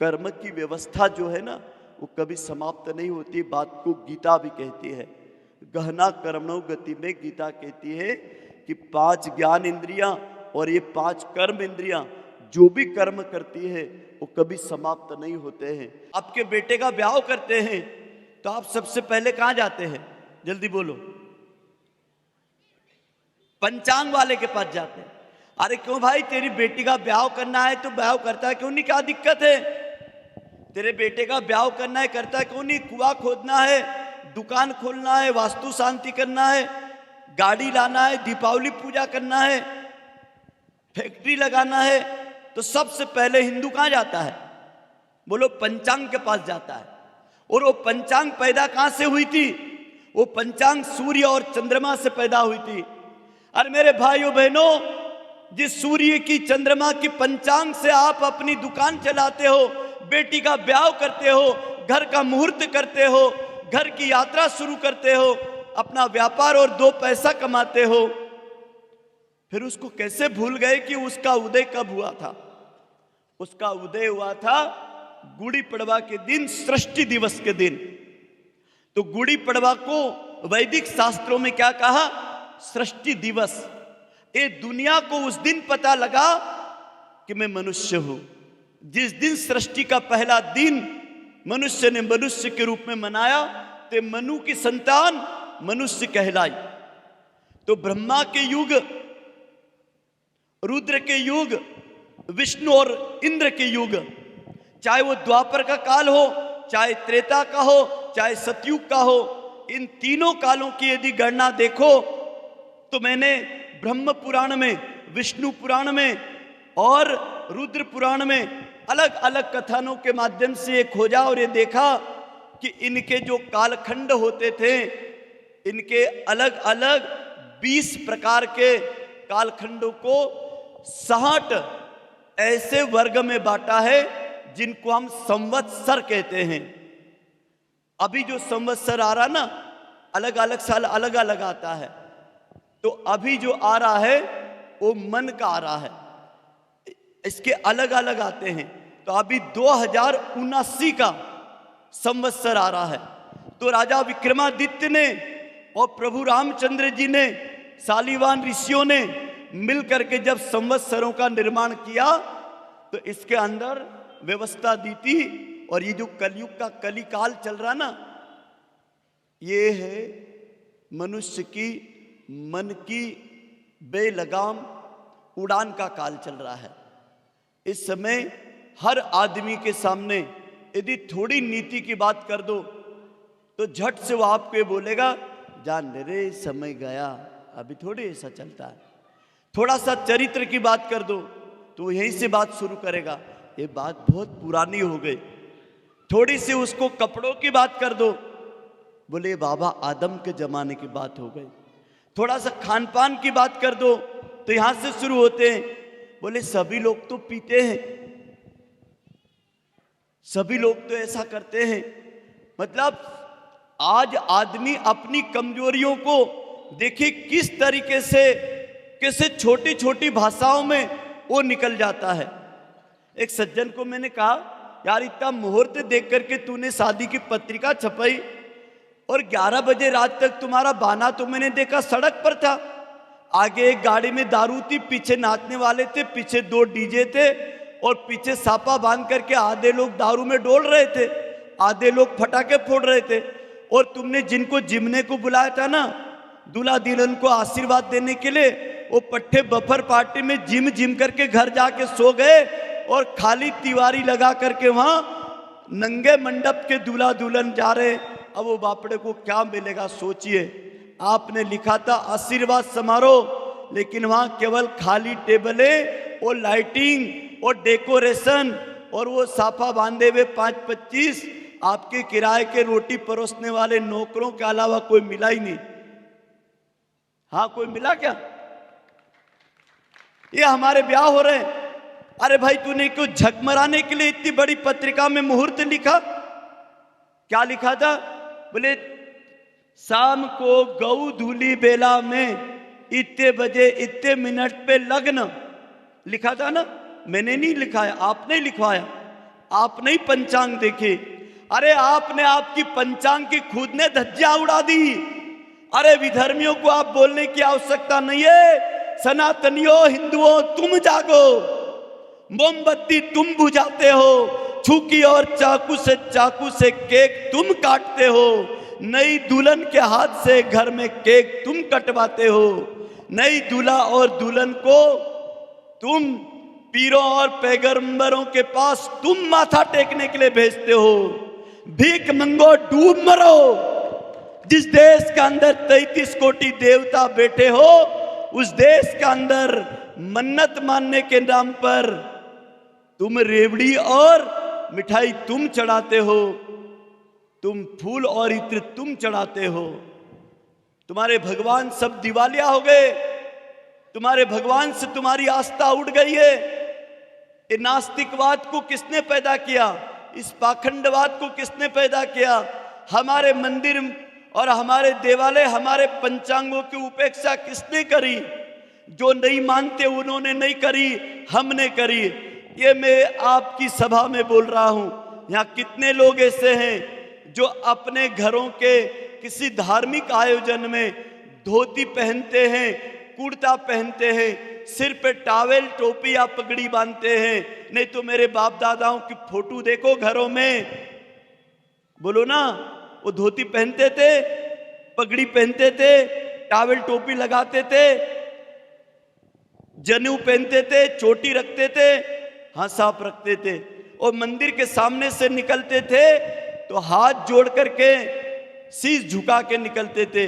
कर्म की व्यवस्था जो है ना, वो कभी समाप्त नहीं होती। बात को गीता भी कहती है, गहना कर्मणो गति में गीता कहती है कि 5 ज्ञान इंद्रियां और ये 5 कर्म इंद्रियां जो भी कर्म करती है वो कभी समाप्त नहीं होते हैं। आपके बेटे का ब्याह करते हैं तो आप सबसे पहले कहां जाते हैं? जल्दी बोलो। पंचांग वाले के पास जाते हैं। अरे क्यों भाई, तेरी बेटी का ब्याह करना है तो ब्याह करता है क्यों नहीं, क्या दिक्कत है? तेरे बेटे का ब्याह करना है, करता है क्यों नहीं? कुआं खोदना है, दुकान खोलना है, वास्तु शांति करना है, गाड़ी लाना है, दीपावली पूजा करना है, फैक्ट्री लगाना है, तो सबसे पहले हिंदू कहां जाता है? बोलो, पंचांग के पास जाता है। और वो पंचांग पैदा कहां से हुई थी? वो पंचांग सूर्य और चंद्रमा से पैदा हुई थी। अरे मेरे भाइयों बहनों, जिस सूर्य की चंद्रमा की पंचांग से आप अपनी दुकान चलाते हो, बेटी का ब्याह करते हो, घर का मुहूर्त करते हो, घर की यात्रा शुरू करते हो, अपना व्यापार और 2 पैसा कमाते हो, फिर उसको कैसे भूल गए कि उसका उदय कब हुआ था? उसका उदय हुआ था गुड़ी पड़वा के दिन, सृष्टि दिवस के दिन। तो गुड़ी पड़वा को वैदिक शास्त्रों में क्या कहा? सृष्टि दिवस। ये दुनिया को उस दिन पता लगा कि मैं मनुष्य हूं। जिस दिन सृष्टि का पहला दिन मनुष्य ने मनुष्य के रूप में मनाया, तो मनु की संतान मनुष्य कहलाई। तो ब्रह्मा के युग, रुद्र के युग, विष्णु और इंद्र के युग, चाहे वो द्वापर का काल हो, चाहे त्रेता का हो, चाहे सतयुग का हो, इन तीनों कालों की यदि गणना देखो तो मैंने ब्रह्म पुराण में, विष्णु पुराण में और रुद्र पुराण में अलग अलग कथनों के माध्यम से ये खोजा और ये देखा कि इनके जो कालखंड होते थे, इनके अलग अलग 20 प्रकार के कालखंडों को 60 ऐसे वर्ग में बांटा है जिनको हम संवत्सर कहते हैं। अभी जो संवत्सर आ रहा ना, अलग अलग साल अलग अलग आता है, तो अभी जो आ रहा है वो मन का आ रहा है, इसके अलग अलग आते हैं। तो अभी 2079 का संवत्सर आ रहा है। तो राजा विक्रमादित्य ने और प्रभु रामचंद्र जी ने, शालिवान ऋषियों ने मिल करके जब संवत्सरों का निर्माण किया तो इसके अंदर व्यवस्था दी थी। और ये जो कलयुग का कलिकाल चल रहा ना, ये है मनुष्य की मन की बेलगाम उड़ान का काल चल रहा है। इस समय हर आदमी के सामने यदि थोड़ी नीति की बात कर दो तो झट से वो आपको ये बोलेगा, जान रे समय गया, अभी थोड़ी ऐसा चलता है। थोड़ा सा चरित्र की बात कर दो तो वो यहीं से बात शुरू करेगा, ये बात बहुत पुरानी हो गई। थोड़ी सी उसको कपड़ों की बात कर दो, बोले बाबा आदम के जमाने की बात हो गई। थोड़ा सा खान पान की बात कर दो तो यहां से शुरू होते हैं, बोले सभी लोग तो पीते हैं, सभी लोग तो ऐसा करते हैं। मतलब आज आदमी अपनी कमजोरियों को देखिए किस तरीके से, कैसे छोटी छोटी भाषाओं में वो निकल जाता है। एक सज्जन को मैंने कहा, यार इतना मुहूर्त देख करके तूने शादी की पत्रिका छपाई और 11 बजे रात तक तुम्हारा बहाना तो मैंने देखा सड़क पर था। आगे एक गाड़ी में दारू थी, पीछे नाचने वाले थे, पीछे 2 डीजे थे और पीछे सापा बांध करके आधे लोग दारू में डोल रहे थे, आधे लोग फटाके फोड़ रहे थे। और तुमने जिनको जिमने को बुलाया था ना, दूल्हा दुल्हन को आशीर्वाद देने के लिए, वो पट्टे बफर पार्टी में जिम करके घर जाके सो गए और खाली तिवारी लगा करके वहां नंगे मंडप के दूल्हा दुल्हन जा रहे। अब वो बापड़े को क्या मिलेगा सोचिए। आपने लिखा था आशीर्वाद समारोह, लेकिन वहां केवल खाली टेबलें और लाइटिंग और डेकोरेशन और वो साफा बांधे हुए 5-25 आपके किराए के रोटी परोसने वाले नौकरों के अलावा कोई मिला ही नहीं। हाँ, कोई मिला क्या? ये हमारे ब्याह हो रहे हैं। अरे भाई तूने क्यों झकमराने के लिए इतनी बड़ी पत्रिका में मुहूर्त लिखा? क्या लिखा था? बोले शाम को गौ धूली बेला में इतने बजे इतने मिनट पे लग्न, लिखा था ना। मैंने नहीं लिखाया, आपने ही लिखवाया, आपने ही पंचांग देखे। अरे आपने आपकी पंचांग की खुद ने धज्जियां उड़ा दी। अरे विधर्मियों को आप बोलने की आवश्यकता नहीं है। सनातनियों हिंदुओं तुम जागो, मोमबत्ती तुम बुझाते हो, छुकी और चाकू से केक तुम काटते हो, नई दुल्हन के हाथ से घर में केक तुम कटवाते हो, नई दूल्हा और दुल्हन को तुम पीरों और पैगंबरों के पास तुम माथा टेकने के लिए भेजते हो। भीख मंगो डूब मरो। जिस देश के अंदर 33 कोटि देवता बैठे हो, उस देश के अंदर मन्नत मानने के नाम पर तुम रेवड़ी और मिठाई तुम चढ़ाते हो, तुम फूल और इत्र तुम चढ़ाते हो। तुम्हारे भगवान सब दिवालिया हो गए, तुम्हारे भगवान से तुम्हारी आस्था उड़ गई है। ये नास्तिकवाद को किसने पैदा किया? इस पाखंडवाद को किसने पैदा किया? हमारे मंदिर और हमारे देवालय, हमारे पंचांगों की उपेक्षा किसने करी? जो नहीं मानते उन्होंने नहीं करी, हमने करी। ये मैं आपकी सभा में बोल रहा हूं। यहाँ कितने लोग ऐसे हैं जो अपने घरों के किसी धार्मिक आयोजन में धोती पहनते हैं, कुर्ता पहनते हैं, सिर पे टावेल टोपी या पगड़ी बांधते हैं। नहीं तो मेरे बाप दादाओं की फोटो देखो घरों में, बोलो ना, वो धोती पहनते थे, पगड़ी पहनते थे, टावेल टोपी लगाते थे, जनेऊ पहनते थे, चोटी रखते थे, हाथ साफ रखते थे और मंदिर के सामने से निकलते थे तो हाथ जोड़ करके शीश झुका के निकलते थे।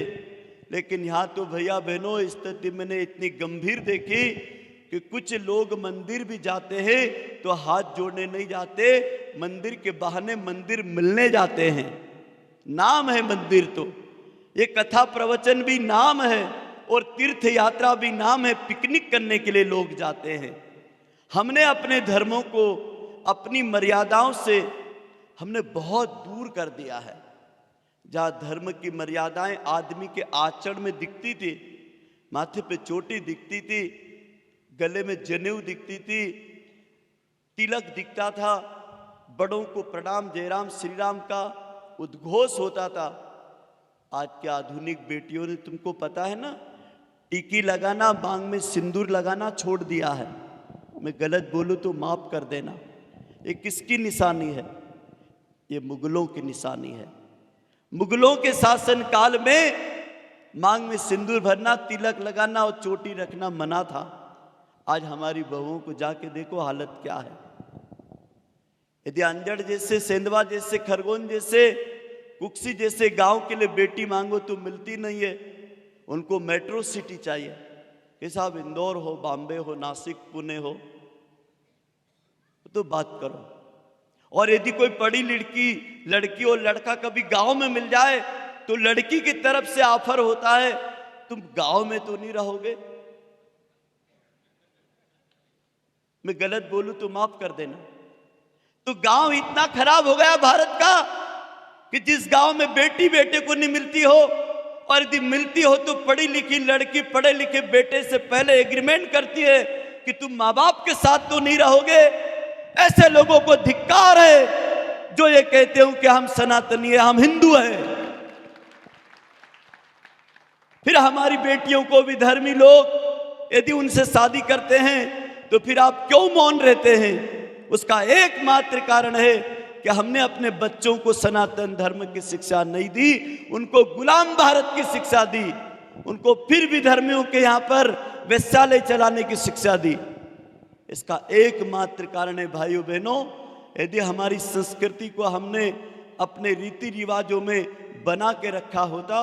लेकिन यहां तो भैया बहनों स्थिति मैंने इतनी गंभीर देखी कि कुछ लोग मंदिर भी जाते हैं तो हाथ जोड़ने नहीं जाते, मंदिर के बहाने मंदिर मिलने जाते हैं। नाम है मंदिर, तो ये कथा प्रवचन भी नाम है और तीर्थ यात्रा भी नाम है। पिकनिक करने के लिए लोग जाते हैं। हमने अपने धर्मों को अपनी मर्यादाओं से हमने बहुत दूर कर दिया है। जहाँ धर्म की मर्यादाएं आदमी के आचरण में दिखती थी, माथे पे चोटी दिखती थी, गले में जनेऊ दिखती थी, तिलक दिखता था, बड़ों को प्रणाम जय राम श्री राम का उद्घोष होता था। आज के आधुनिक बेटियों ने, तुमको पता है ना, टीकी लगाना, मांग में सिंदूर लगाना छोड़ दिया है। मैं गलत बोलूं तो माफ कर देना। ये किसकी निशानी है? ये मुगलों की निशानी है। मुगलों के शासन काल में मांग में सिंदूर भरना, तिलक लगाना और चोटी रखना मना था। आज हमारी बहुओं को जाके देखो हालत क्या है। यदि अंजड़ जैसे, सेंधवा जैसे, खरगोन जैसे, कुक्सी जैसे गांव के लिए बेटी मांगो तो मिलती नहीं है। उनको मेट्रो सिटी चाहिए कि साहब इंदौर हो, बॉम्बे हो, नासिक, पुणे हो, तो बात करो। और यदि कोई पढ़ी लड़की और लड़का कभी गांव में मिल जाए तो लड़की की तरफ से ऑफर होता है, तुम गांव में तो नहीं रहोगे। मैं गलत बोलूं तो माफ कर देना। तो गांव इतना खराब हो गया भारत का कि जिस गांव में बेटी बेटे को नहीं मिलती हो, और यदि मिलती हो तो पढ़ी लिखी लड़की पढ़े लिखे बेटे से पहले एग्रीमेंट करती है कि तुम माँ बाप के साथ तो नहीं रहोगे। ऐसे लोगों को धिक्कार है जो ये कहते हो कि हम सनातनी है, हम हिंदू हैं। फिर हमारी बेटियों को विधर्मी लोग यदि उनसे शादी करते हैं तो फिर आप क्यों मौन रहते हैं? उसका एकमात्र कारण है कि हमने अपने बच्चों को सनातन धर्म की शिक्षा नहीं दी, उनको गुलाम भारत की शिक्षा दी, उनको फिर विधर्मियों के यहां पर वेश्यालय चलाने की शिक्षा दी। इसका एकमात्र कारण है भाइयों बहनों, यदि हमारी संस्कृति को हमने अपने रीति रिवाजों में बना के रखा होता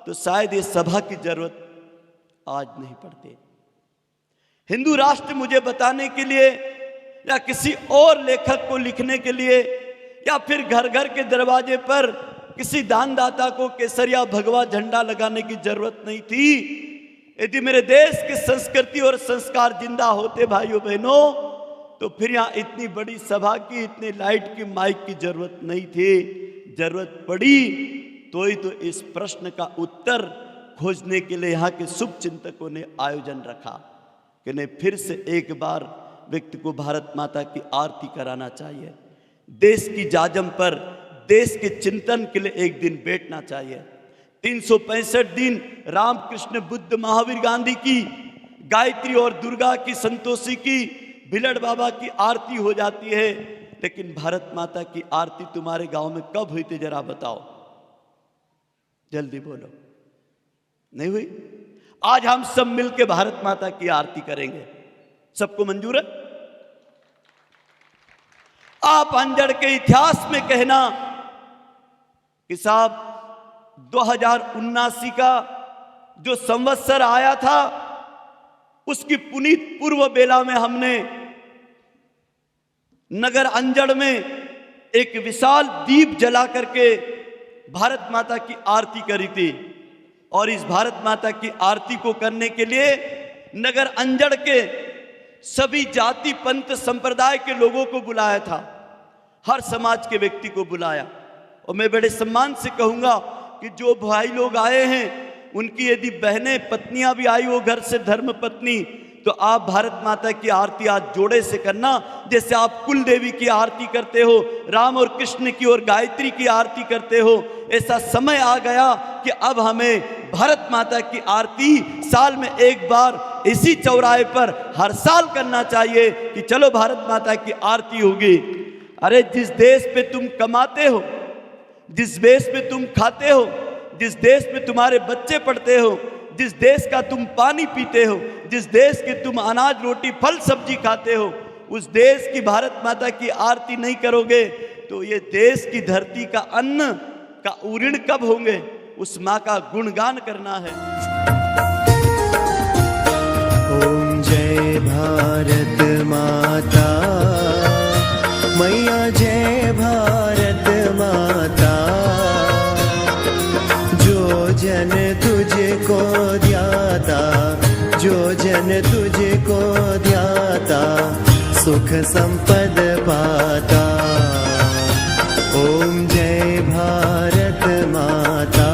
तो शायद ये सभा की जरूरत आज नहीं पड़ती। हिंदू राष्ट्र मुझे बताने के लिए या किसी और लेखक को लिखने के लिए या फिर घर घर के दरवाजे पर किसी दानदाता को केसरिया भगवा झंडा लगाने की जरूरत नहीं थी। यदि मेरे देश की संस्कृति और संस्कार जिंदा होते भाइयों बहनों तो फिर यहाँ इतनी बड़ी सभा की, इतनी लाइट की, माइक की जरूरत नहीं थी। जरूरत पड़ी तो ही तो इस प्रश्न का उत्तर खोजने के लिए यहाँ के शुभ चिंतकों ने आयोजन रखा कि नहीं, फिर से एक बार व्यक्ति को भारत माता की आरती कराना चाहिए। देश की जाजम पर देश के चिंतन के लिए एक दिन बैठना चाहिए। 365 दिन रामकृष्ण, बुद्ध, महावीर, गांधी की, गायत्री और दुर्गा की, संतोषी की, भिलड़ बाबा की आरती हो जाती है, लेकिन भारत माता की आरती तुम्हारे गांव में कब हुई थी जरा बताओ, जल्दी बोलो। नहीं हुई? आज हम सब मिलकर भारत माता की आरती करेंगे। सबको मंजूर है? आप अंजड़ के इतिहास में कहना कि साहब 2079 का जो संवत्सर आया था उसकी पुनीत पूर्व बेला में हमने नगर अंजड़ में एक विशाल दीप जला करके भारत माता की आरती करी थी। और इस भारत माता की आरती को करने के लिए नगर अंजड़ के सभी जाति, पंथ, संप्रदाय के लोगों को बुलाया था, हर समाज के व्यक्ति को बुलाया। और मैं बड़े सम्मान से कहूंगा कि जो भाई लोग आए हैं उनकी यदि बहनें, पत्नियां भी आई हो घर से, धर्म पत्नी, तो आप भारत माता की आरती आज जोड़े से करना। जैसे आप कुल देवी की आरती करते हो, राम और कृष्ण की और गायत्री की आरती करते हो, ऐसा समय आ गया कि अब हमें भारत माता की आरती साल में एक बार इसी चौराहे पर हर साल करना चाहिए कि चलो भारत माता की आरती होगी। अरे जिस देश पे तुम कमाते हो, जिस देश में तुम खाते हो, जिस देश में तुम्हारे बच्चे पढ़ते हो, जिस देश का तुम पानी पीते हो, जिस देश के तुम अनाज, रोटी, फल, सब्जी खाते हो, उस देश की भारत माता की आरती नहीं करोगे तो ये देश की धरती का अन्न का ऋण कब होंगे? उस माँ का गुणगान करना है। ओम जय भारत माता, मैया जय भारत माता। जो जन तुझको ध्याता, जो जन तुझको ध्याता, सुख संपद पाता। ओम जय भारत माता,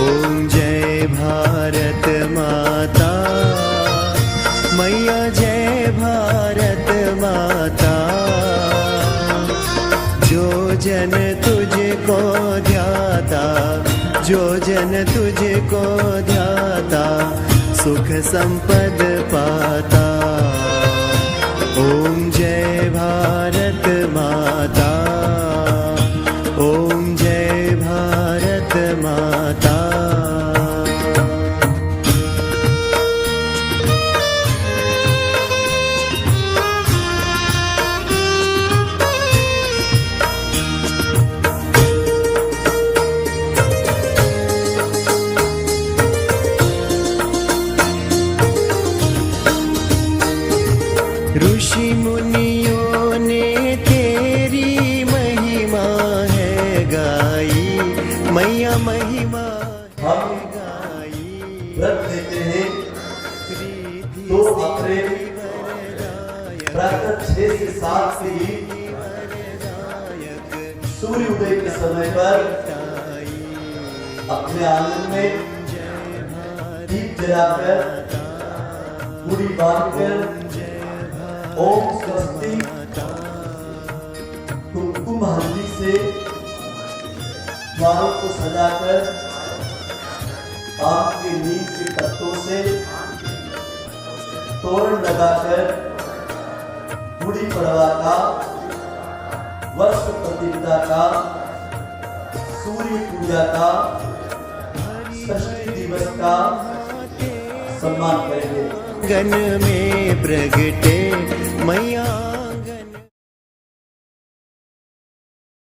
ओम जय भारत माता, मैया जय भारत माता। जो जन तुझको ध्याता, जो जन तुझको ध्याता सुख संपद पाता। ओम जय भारत माता, ओम जय भारत माता। ऋषि मुनियों ने तेरी महिमा है गाई, मैया महिमा है गाई। व्रत लेते हैं तो अपने प्रातः 6 से 7 के ही सूर्य उदय के समय पर अपने आंगन में दीप जलाकर गुड़ी बांधकर ओम स्वस्ति कुमकुम हल्दी से द्वारों को सजाकर आम के नीम के पत्तों से तोरण लगाकर गुड़ी पड़वा का, वर्ष प्रतिपदा का, सूर्य पूजा का, षष्ठी दिवस का सम्मान करेंगे। गन में प्रगटे मैया